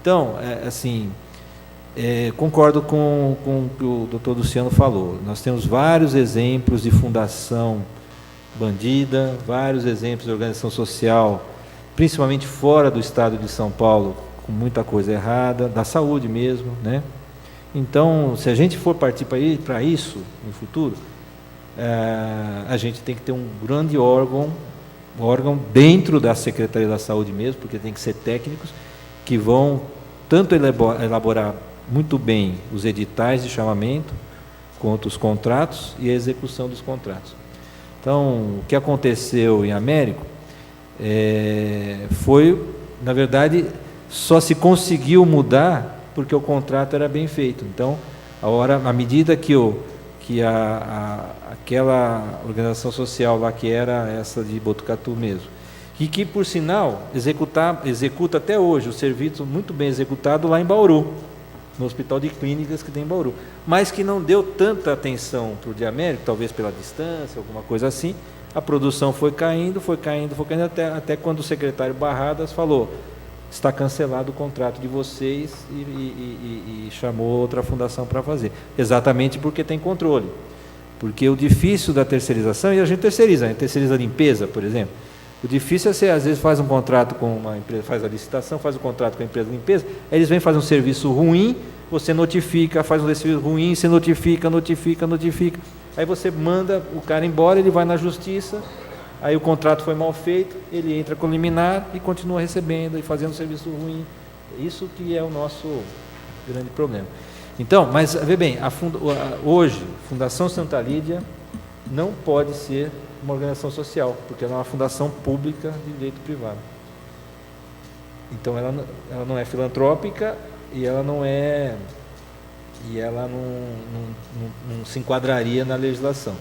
Então, concordo com o que o doutor Luciano falou. Nós temos vários exemplos de fundação bandida, vários exemplos de organização social, principalmente fora do estado de São Paulo, com muita coisa errada, da saúde mesmo, né? Então, se a gente for partir para isso no futuro, a gente tem que ter um grande órgão dentro da Secretaria da Saúde mesmo, porque tem que ser técnicos que vão tanto elaborar muito bem os editais de chamamento, quanto os contratos e a execução dos contratos. Então, o que aconteceu em Américo foi, na verdade, só se conseguiu mudar porque o contrato era bem feito. Então, à medida que aquela organização social lá, que era essa de Botucatu mesmo, e que, por sinal, executa até hoje o serviço muito bem executado lá em Bauru, no Hospital de Clínicas que tem em Bauru, mas que não deu tanta atenção para o Diamérico, talvez pela distância, alguma coisa assim. A produção foi caindo, até quando o secretário Barradas falou: está cancelado o contrato de vocês, e chamou outra fundação para fazer, exatamente porque tem controle. Porque o difícil da terceirização, e a gente terceiriza a limpeza, por exemplo. O difícil é você, às vezes, faz um contrato com uma empresa, faz a licitação, faz o contrato com a empresa de limpeza, aí eles vêm fazer um serviço ruim, você notifica, faz um serviço ruim, você notifica, aí você manda o cara embora, ele vai na justiça, aí o contrato foi mal feito, ele entra com liminar e continua recebendo e fazendo serviço ruim. Isso que é o nosso grande problema. Então, mas, vê bem, hoje, a Fundação Santa Lídia não pode ser uma organização social, porque ela é uma fundação pública de direito privado. Então, ela não é filantrópica e ela não se enquadraria na legislação.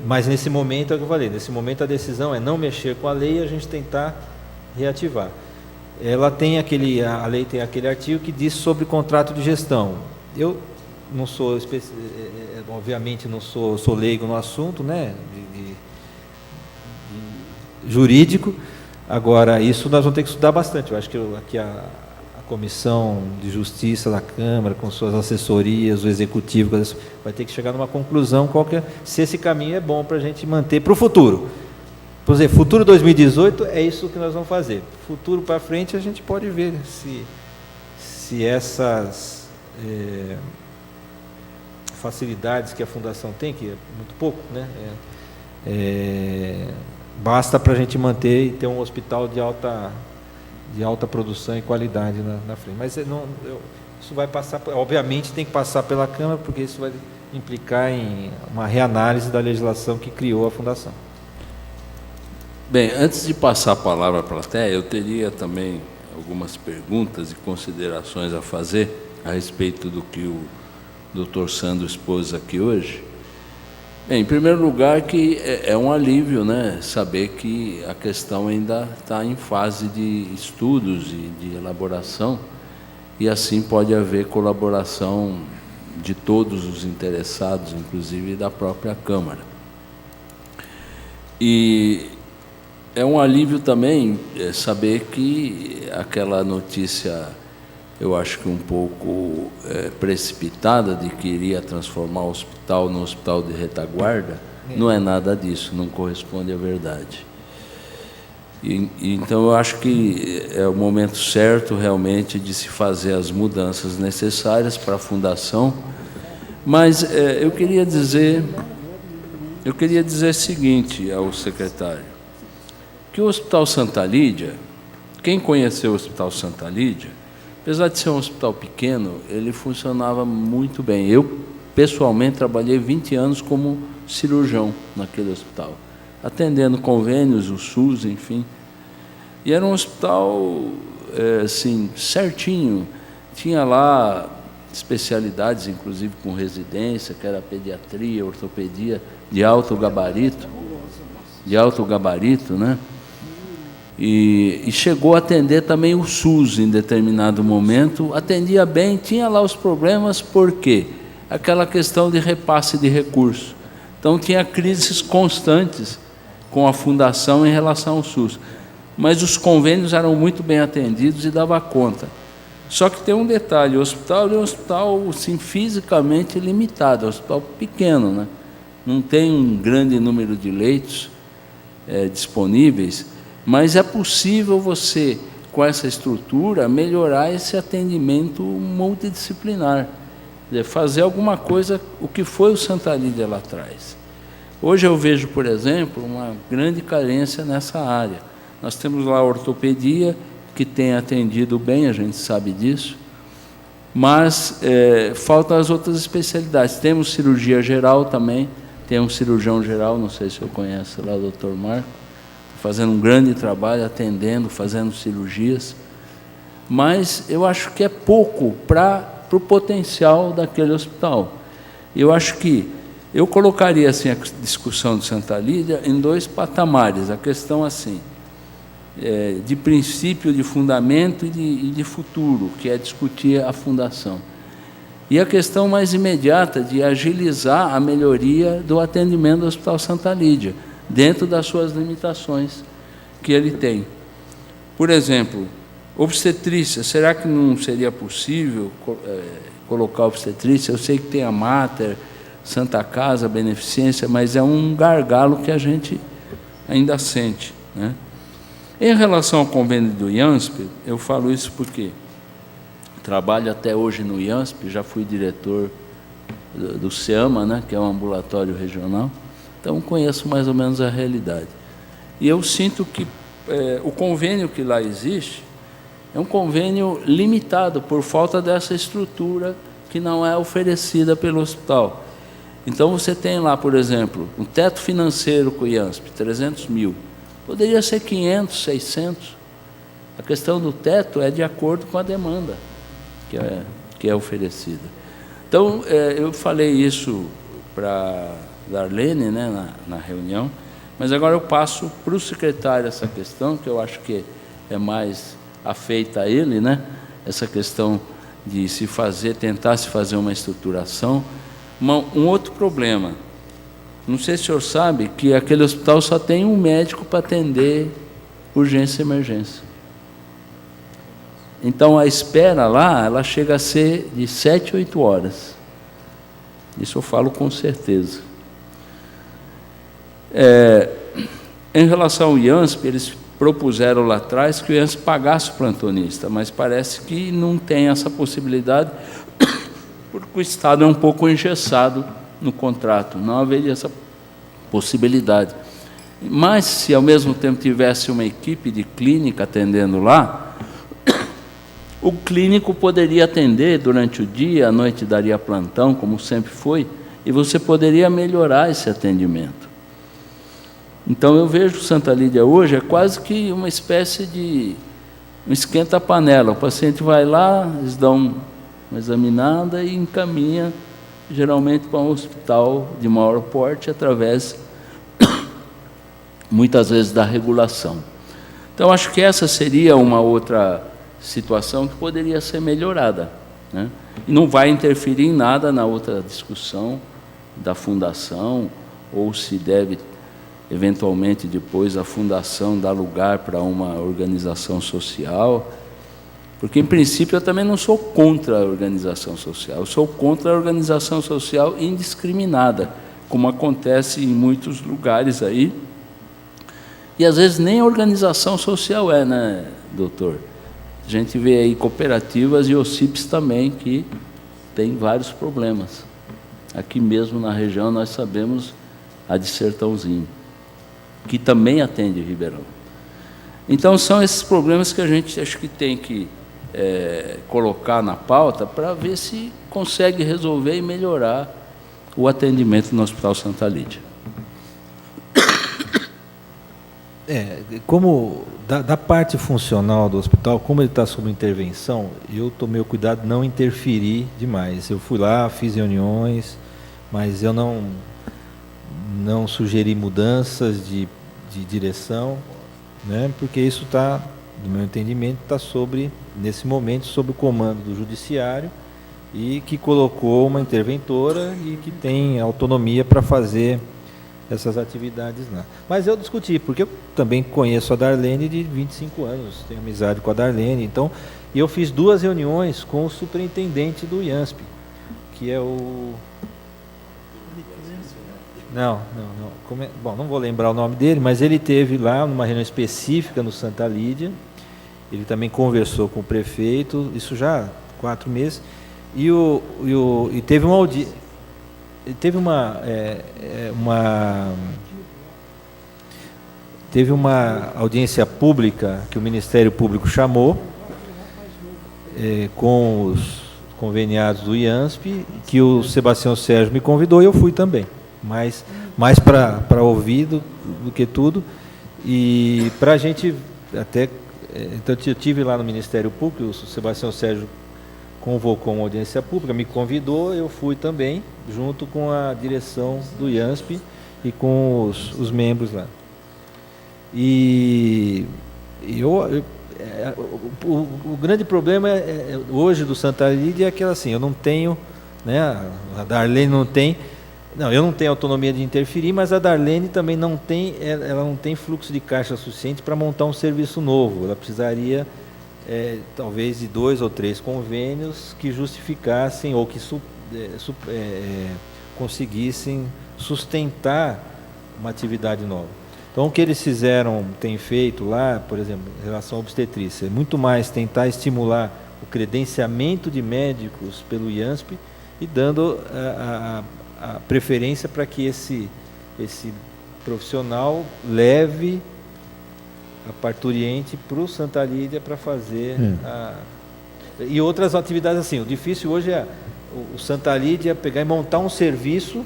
Mas nesse momento, é o que eu falei, nesse momento a decisão é não mexer com a lei e a gente tentar reativar. Ela tem a lei tem aquele artigo que diz sobre contrato de gestão. Eu não sou, obviamente não sou leigo no assunto, né, jurídico. Agora, isso nós vamos ter que estudar bastante. Eu acho que aqui a Comissão de Justiça da Câmara, com suas assessorias, o Executivo, vai ter que chegar numa conclusão se esse caminho é bom para a gente manter para o futuro. Por exemplo, futuro 2018 é isso que nós vamos fazer. Futuro para frente a gente pode ver se essas facilidades que a Fundação tem, que é muito pouco, né? Basta para a gente manter e ter um hospital de alta produção e qualidade na frente. Mas isso vai passar, obviamente tem que passar pela Câmara, porque isso vai implicar em uma reanálise da legislação que criou a Fundação. Bem, antes de passar a palavra para a plateia, eu teria também algumas perguntas e considerações a fazer a respeito do que o Dr. Sandro expôs aqui hoje. Bem, em primeiro lugar, que é um alívio, né, saber que a questão ainda está em fase de estudos e de elaboração, e assim pode haver colaboração de todos os interessados, inclusive da própria Câmara. E é um alívio também saber que aquela notícia, eu acho que um pouco precipitada, de que iria transformar o hospital no hospital de retaguarda, não é nada disso, não corresponde à verdade. Então, eu acho que é o momento certo, realmente, de se fazer as mudanças necessárias para a Fundação. Mas eu queria dizer o seguinte ao secretário, que o Hospital Santa Lídia, quem conheceu o Hospital Santa Lídia, apesar de ser um hospital pequeno, ele funcionava muito bem. Eu, pessoalmente, trabalhei 20 anos como cirurgião naquele hospital, atendendo convênios, o SUS, enfim. E era um hospital, assim, certinho. Tinha lá especialidades, inclusive com residência, que era pediatria, ortopedia, de alto gabarito, né? E chegou a atender também o SUS em determinado momento, atendia bem, tinha lá os problemas, por quê? Aquela questão de repasse de recursos. Então, tinha crises constantes com a Fundação em relação ao SUS. Mas os convênios eram muito bem atendidos e dava conta. Só que tem um detalhe, o hospital é um hospital, assim, fisicamente limitado, é um hospital pequeno, né? Não tem um grande número de leitos disponíveis, mas é possível você, com essa estrutura, melhorar esse atendimento multidisciplinar, fazer alguma coisa, o que foi o Santa Lídia lá atrás. Hoje eu vejo, por exemplo, uma grande carência nessa área. Nós temos lá a ortopedia, que tem atendido bem, a gente sabe disso, mas faltam as outras especialidades. Temos cirurgia geral também, tem um cirurgião geral, não sei se eu conheço lá, o Dr. Marco, fazendo um grande trabalho, atendendo, fazendo cirurgias, mas eu acho que é pouco para o potencial daquele hospital. Eu acho que eu colocaria assim, a discussão de Santa Lídia em 2 patamares. A questão assim, de princípio, de fundamento e de futuro, que é discutir a fundação. E a questão mais imediata de agilizar a melhoria do atendimento do Hospital Santa Lídia, dentro das suas limitações que ele tem. Por exemplo, obstetrícia, será que não seria possível colocar obstetrícia? Eu sei que tem a Mater, Santa Casa, Beneficência, mas é um gargalo que a gente ainda sente, né? Em relação ao convênio do IANSP, eu falo isso porque trabalho até hoje no IANSP, já fui diretor do SEAMA, né, que é um ambulatório regional, então conheço mais ou menos a realidade. E eu sinto que o convênio que lá existe é um convênio limitado por falta dessa estrutura que não é oferecida pelo hospital. Então, você tem lá, por exemplo, um teto financeiro com o IANSP, 300 mil. Poderia ser 500, 600. A questão do teto é de acordo com a demanda que é oferecida. Então, eu falei isso para Darlene, né, na reunião, mas agora eu passo para o secretário essa questão, que eu acho que é mais afeita a ele, né, essa questão de tentar se fazer uma estruturação. Um outro problema, não sei se o senhor sabe que aquele hospital só tem um médico para atender urgência e emergência. Então, a espera lá, ela chega a ser de 7, 8 horas. Isso eu falo com certeza. Em relação ao IANSP, eles propuseram lá atrás que o IANSP pagasse o plantonista, mas parece que não tem essa possibilidade, porque o Estado é um pouco engessado no contrato, não haveria essa possibilidade. Mas, se ao mesmo tempo tivesse uma equipe de clínica atendendo lá, o clínico poderia atender durante o dia, à noite daria plantão, como sempre foi, e você poderia melhorar esse atendimento. Então, eu vejo Santa Lídia hoje, é quase que uma espécie de um esquenta-panela. O paciente vai lá, eles dão uma examinada e encaminha, geralmente, para um hospital de maior porte, através, muitas vezes, da regulação. Então, acho que essa seria uma outra situação que poderia ser melhorada, né? E não vai interferir em nada na outra discussão da fundação, ou se deve, eventualmente, depois, a fundação dar lugar para uma organização social, porque, em princípio, eu também não sou contra a organização social, eu sou contra a organização social indiscriminada, como acontece em muitos lugares aí, e às vezes nem a organização social né, doutor? A gente vê aí cooperativas e OCIPs também que tem vários problemas. Aqui mesmo na região nós sabemos a de Sertãozinho, que também atende Ribeirão. Então são esses problemas que a gente acho que tem que colocar na pauta para ver se consegue resolver e melhorar o atendimento no Hospital Santa Lídia. Como da parte funcional do hospital, como ele está sob intervenção, eu tomei o cuidado de não interferir demais. Eu fui lá, fiz reuniões, mas eu não sugeri mudanças de direção, né, porque isso está, do meu entendimento, está nesse momento, sob o comando do Judiciário, e que colocou uma interventora e que tem autonomia para fazer essas atividades lá. Mas eu discuti, porque eu também conheço a Darlene de 25 anos, tenho amizade com a Darlene, então, e eu fiz 2 reuniões com o superintendente do IANSP, que é o... Não. Bom, não vou lembrar o nome dele, mas ele teve lá numa reunião específica no Santa Lídia, ele também conversou com o prefeito, isso já há 4 meses, e teve uma audiência. Teve uma audiência pública que o Ministério Público chamou com os conveniados do IANSP, que o Sebastião Sérgio me convidou e eu fui também, mas mais para ouvir do que tudo. E para a gente até... Então, eu estive lá no Ministério Público, o Sebastião Sérgio convocou uma audiência pública, me convidou, eu fui também, junto com a direção do IANSP e com os membros lá. E o grande problema hoje do Santa Lídia é que assim, eu não tenho, né, a Darlene não tem, eu não tenho autonomia de interferir, mas a Darlene também não tem, ela não tem fluxo de caixa suficiente para montar um serviço novo. Ela precisaria talvez de 2 ou 3 convênios que justificassem ou que conseguissem sustentar uma atividade nova. Então, o que eles têm feito lá, por exemplo, em relação à obstetrícia, é muito mais tentar estimular o credenciamento de médicos pelo IANSP e dando a preferência para que esse profissional leve a parturiente para o Santa Lídia para fazer e outras atividades assim. O difícil hoje é o Santa Lídia pegar e montar um serviço,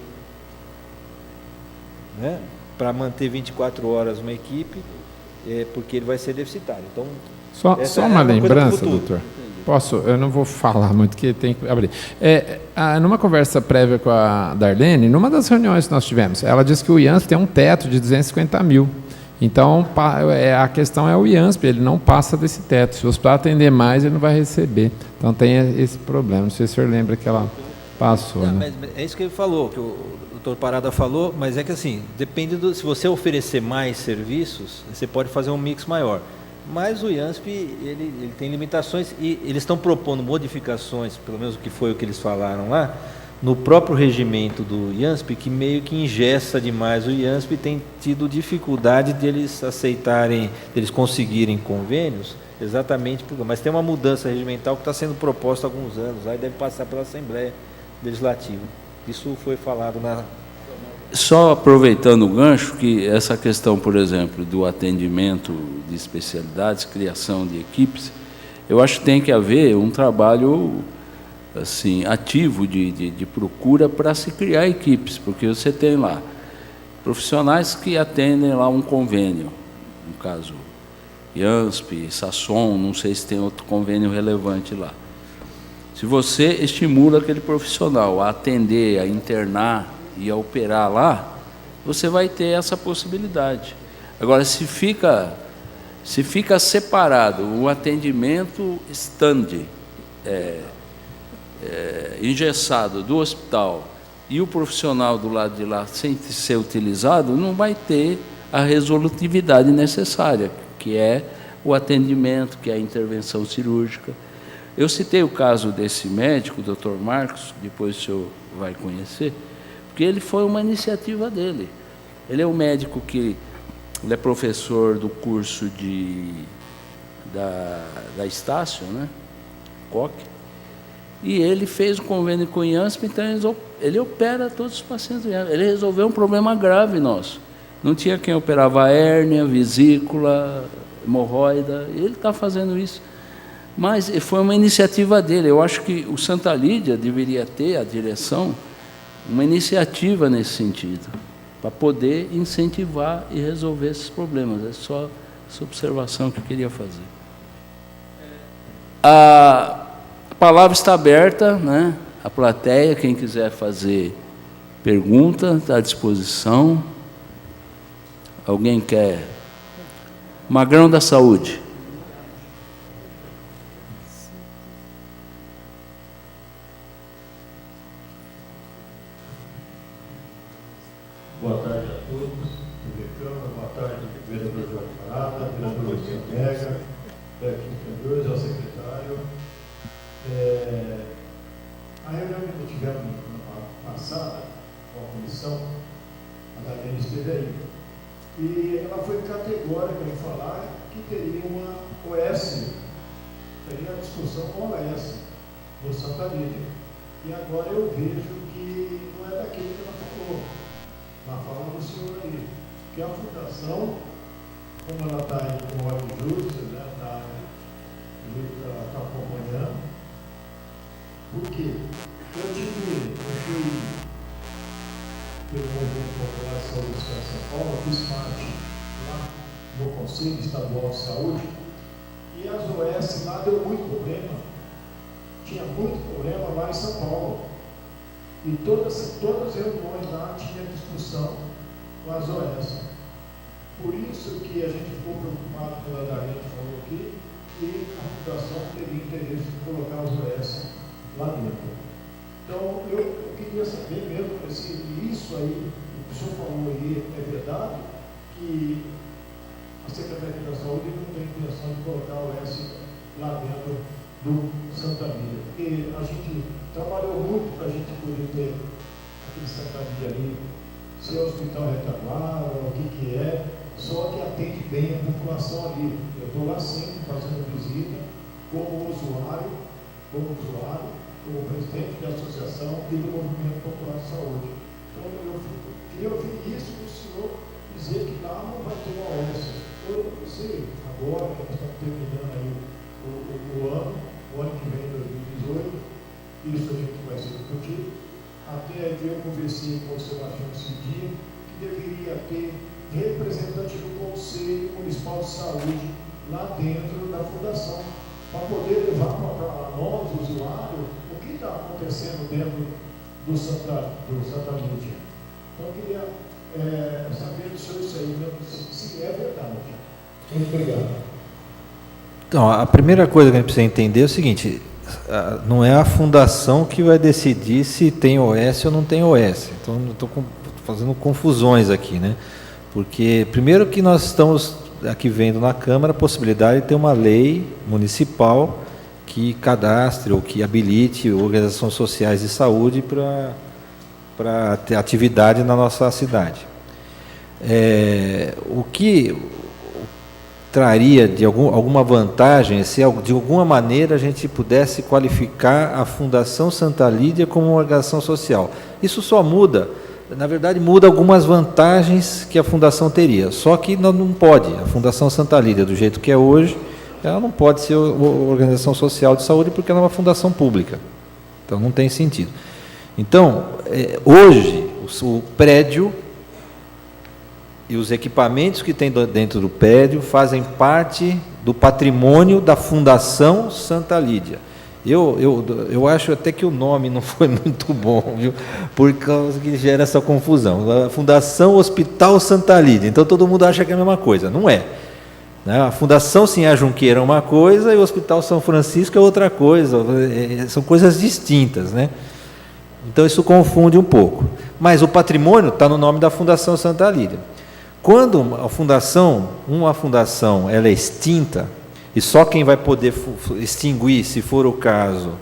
né, para manter 24 horas uma equipe, porque ele vai ser deficitário. Então, só uma lembrança, doutor. Posso? Eu não vou falar muito, que tem que abrir. Numa conversa prévia com a Darlene, numa das reuniões que nós tivemos, ela disse que o IANSP tem um teto de 250 mil. Então, a questão é o IANSP, ele não passa desse teto. Se o hospital atender mais, ele não vai receber. Então, tem esse problema. Não sei se o senhor lembra que ela passou. Não, né? mas é isso que ele falou, que o doutor Parada falou, mas é que assim, depende se você oferecer mais serviços, você pode fazer um mix maior. Mas o IANSP, ele tem limitações e eles estão propondo modificações, pelo menos o que foi o que eles falaram lá, no próprio regimento do IANSP, que meio que engessa demais o IANSP, e tem tido dificuldade de eles aceitarem, de eles conseguirem convênios, exatamente porque... Mas tem uma mudança regimental que está sendo proposta há alguns anos, aí deve passar pela Assembleia Legislativa. Isso foi falado na... Só aproveitando o gancho, que essa questão, por exemplo, do atendimento de especialidades, criação de equipes, eu acho que tem que haver um trabalho assim, ativo de procura para se criar equipes, porque você tem lá profissionais que atendem lá um convênio, no caso IANSP, Sasson, não sei se tem outro convênio relevante lá. Se você estimula aquele profissional a atender, a internar e a operar lá, você vai ter essa possibilidade. Agora, se fica separado o atendimento engessado do hospital e o profissional do lado de lá sem ser utilizado, não vai ter a resolutividade necessária, que é o atendimento, que é a intervenção cirúrgica. Eu citei o caso desse médico, o Dr. Marcos, depois o senhor vai conhecer, porque ele foi uma iniciativa dele. Ele é um médico que ele é professor do curso da Estácio, né? COC, e ele fez um convênio com o IANSP, então ele opera todos os pacientes. Ele resolveu um problema grave nosso. Não tinha quem operava hérnia, vesícula, hemorroida, e ele está fazendo isso. Mas foi uma iniciativa dele. Eu acho que o Santa Lídia deveria ter, a direção, uma iniciativa nesse sentido, para poder incentivar e resolver esses problemas. É só essa observação que eu queria fazer. A palavra está aberta, né? A plateia, quem quiser fazer pergunta, está à disposição. Alguém quer? Magrão da Saúde. Boa tarde a todos, Câmara, boa tarde, vereador Jorge Parada, vereador Luciano Mega, técnico Andrews, ao secretário. A reunião que tivemos na passada, com a comissão, a Darlene esteve aí, e ela foi categórica em falar que teria uma OS, teria a discussão com a OS, no Santa Lídia. E agora eu vejo que não é daquilo que ela falou. Na fala do senhor aí, que a fundação, como ela está em ordem justa, né, está acompanhando, porque eu fui pelo Movimento Popular de Saúde de São Paulo, fiz parte lá no Conselho Estadual de Saúde, e as OS lá deu muito problema. Tinha muito problema lá em São Paulo. E todas as reuniões lá tinha discussão com as OS. Por isso que a gente ficou preocupado, pela Darlene falou aqui, que a Fundação teria interesse em colocar as OS lá dentro. Então, eu queria saber mesmo se isso aí, o que o senhor falou aí, é verdade, que a Secretaria da Saúde não tem intenção de colocar a OS lá dentro do Santa Lídia. Porque a gente trabalhou muito para a gente poder ter aquele Santa Lídia ali, se é hospital retaguarda, o que é, só que atende bem a população ali. Eu estou lá sempre fazendo visita como usuário, como presidente da associação e do Movimento Popular de Saúde. Então, eu queria ouvir isso do senhor dizer que lá não vai ter uma OS. Eu não sei, agora que nós estamos terminando aí o ano que vem, 2018, isso a gente vai ser discutido. Até eu conversei com o Sebastião esse dia, que deveria ter representante do Conselho Municipal de Saúde lá dentro da Fundação, para poder levar para nós, usuários, o que está acontecendo dentro do Santa Lídia. Então, eu queria saber do senhor isso aí, se é verdade. Muito obrigado. Então, a primeira coisa que a gente precisa entender é o seguinte: não é a fundação que vai decidir se tem OS ou não tem OS. Então, eu estou fazendo confusões aqui, né? Porque, primeiro que nós estamos aqui vendo na Câmara a possibilidade de ter uma lei municipal que cadastre ou que habilite organizações sociais de saúde para ter atividade na nossa cidade. O que traria de alguma vantagem se de alguma maneira a gente pudesse qualificar a Fundação Santa Lídia como uma organização social. Isso só muda, na verdade muda algumas vantagens que a Fundação teria, só que não pode. A Fundação Santa Lídia, do jeito que é hoje, ela não pode ser organização social de saúde porque ela é uma fundação pública, então não tem sentido. Então, hoje, o prédio e os equipamentos que tem dentro do prédio fazem parte do patrimônio da Fundação Santa Lídia. Eu acho até que o nome não foi muito bom, viu? Por causa que gera essa confusão. A Fundação Hospital Santa Lídia. Então todo mundo acha que é a mesma coisa. Não é. A Fundação Sinhá Junqueira é uma coisa e o Hospital São Francisco é outra coisa. São coisas distintas, né? Então isso confunde um pouco. Mas o patrimônio está no nome da Fundação Santa Lídia. Quando uma fundação ela é extinta, e só quem vai poder extinguir, se for o caso,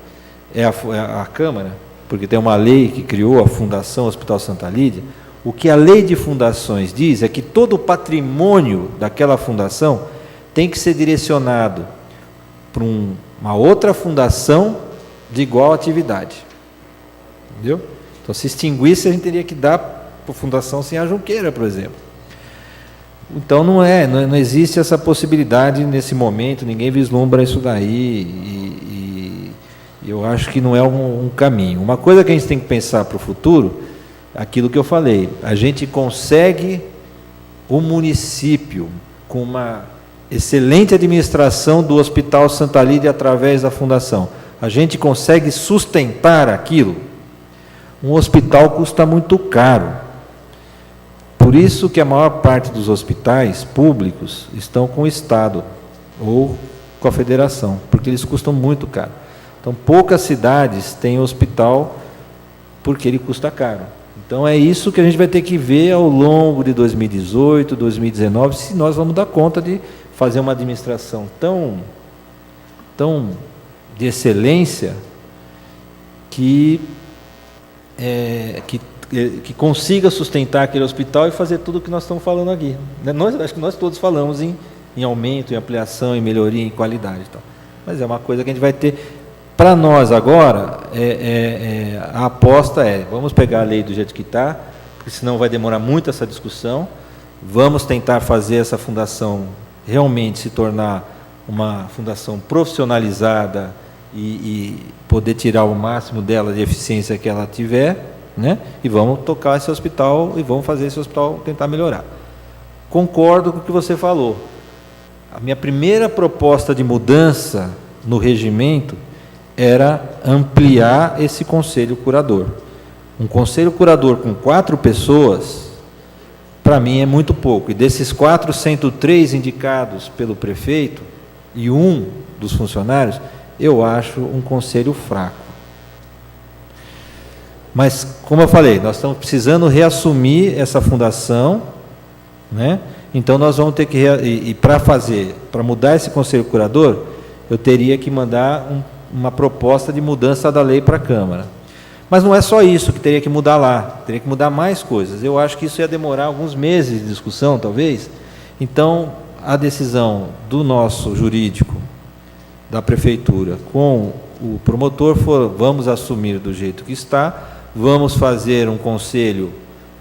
é a Câmara, porque tem uma lei que criou a Fundação Hospital Santa Lídia, o que a lei de fundações diz é que todo o patrimônio daquela fundação tem que ser direcionado para uma outra fundação de igual atividade. Entendeu? Então, se extinguisse, a gente teria que dar para a Fundação Sinhá Junqueira, por exemplo. Então não existe essa possibilidade nesse momento, ninguém vislumbra isso daí, e eu acho que não é um caminho. Uma coisa que a gente tem que pensar para o futuro, aquilo que eu falei, a gente consegue o município com uma excelente administração do Hospital Santa Lídia através da fundação, a gente consegue sustentar aquilo. Um hospital custa muito caro. Por isso que a maior parte dos hospitais públicos estão com o Estado ou com a Federação, porque eles custam muito caro. Então, poucas cidades têm hospital porque ele custa caro. Então, é isso que a gente vai ter que ver ao longo de 2018, 2019, se nós vamos dar conta de fazer uma administração tão de excelência que consiga sustentar aquele hospital e fazer tudo o que nós estamos falando aqui. Acho que nós todos falamos em aumento, em ampliação, em melhoria, em qualidade. Então. Mas é uma coisa que a gente vai ter. Para nós agora, a aposta vamos pegar a lei do jeito que está, porque senão vai demorar muito essa discussão, vamos tentar fazer essa fundação realmente se tornar uma fundação profissionalizada e poder tirar o máximo dela de eficiência que ela tiver, né? E vamos tocar esse hospital e vamos fazer esse hospital tentar melhorar. concordo com o que você falou. A minha primeira proposta de mudança no regimento era ampliar esse conselho curador. Um conselho curador com 4 pessoas, para mim é muito pouco. E desses 4, sendo 3 indicados pelo prefeito e 1 dos funcionários, eu acho um conselho fraco. Mas, como eu falei, nós estamos precisando reassumir essa fundação, né? Então nós vamos ter que, para mudar esse conselho curador, eu teria que mandar uma proposta de mudança da lei para a Câmara. Mas não é só isso que teria que mudar lá, teria que mudar mais coisas. Eu acho que isso ia demorar alguns meses de discussão, talvez. Então, a decisão do nosso jurídico, da prefeitura, com o promotor, vamos assumir do jeito que está, vamos fazer um conselho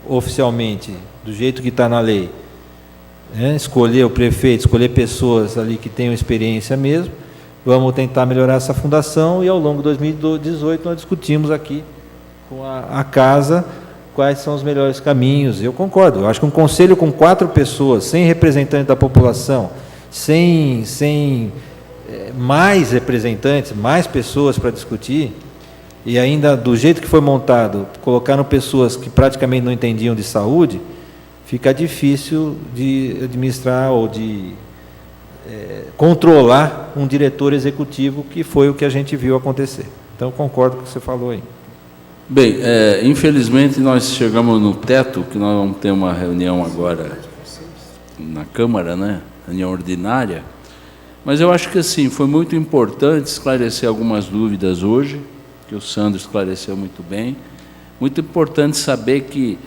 oficialmente do jeito que está na lei, né? Escolher o prefeito, escolher pessoas ali que tenham experiência mesmo, vamos tentar melhorar essa fundação e ao longo de 2018 nós discutimos aqui com a casa quais são os melhores caminhos. Eu concordo, eu acho que um conselho com 4 pessoas, sem representante da população, sem mais representantes, mais pessoas para discutir, e ainda do jeito que foi montado, colocaram pessoas que praticamente não entendiam de saúde, fica difícil de administrar ou de controlar um diretor executivo, que foi o que a gente viu acontecer. Então, concordo com o que você falou aí. Bem, infelizmente nós chegamos no teto, que nós vamos ter uma reunião agora na Câmara, né? Reunião ordinária, mas eu acho que assim, foi muito importante esclarecer algumas dúvidas hoje, que o Sandro esclareceu muito bem. Muito importante saber que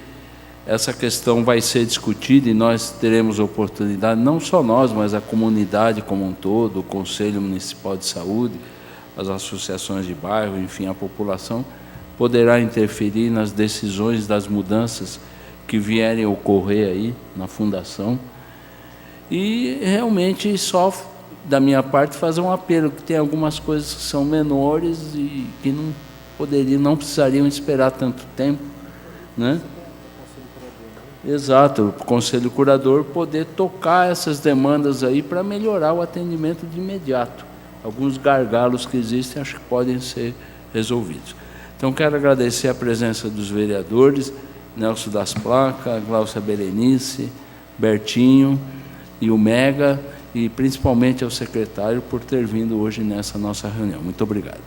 essa questão vai ser discutida e nós teremos oportunidade, não só nós, mas a comunidade como um todo, o Conselho Municipal de Saúde, as associações de bairro, enfim, a população poderá interferir nas decisões das mudanças que vierem a ocorrer aí na fundação. E realmente só da minha parte fazer um apelo, que tem algumas coisas que são menores e que não precisariam esperar tanto tempo, né? Exato, o Conselho Curador poder tocar essas demandas aí para melhorar o atendimento de imediato. Alguns gargalos que existem acho que podem ser resolvidos. Então, quero agradecer a presença dos vereadores, Nelson das Placas, Glaucia Berenice, Bertinho e o Mega, e principalmente ao secretário por ter vindo hoje nessa nossa reunião. Muito obrigado.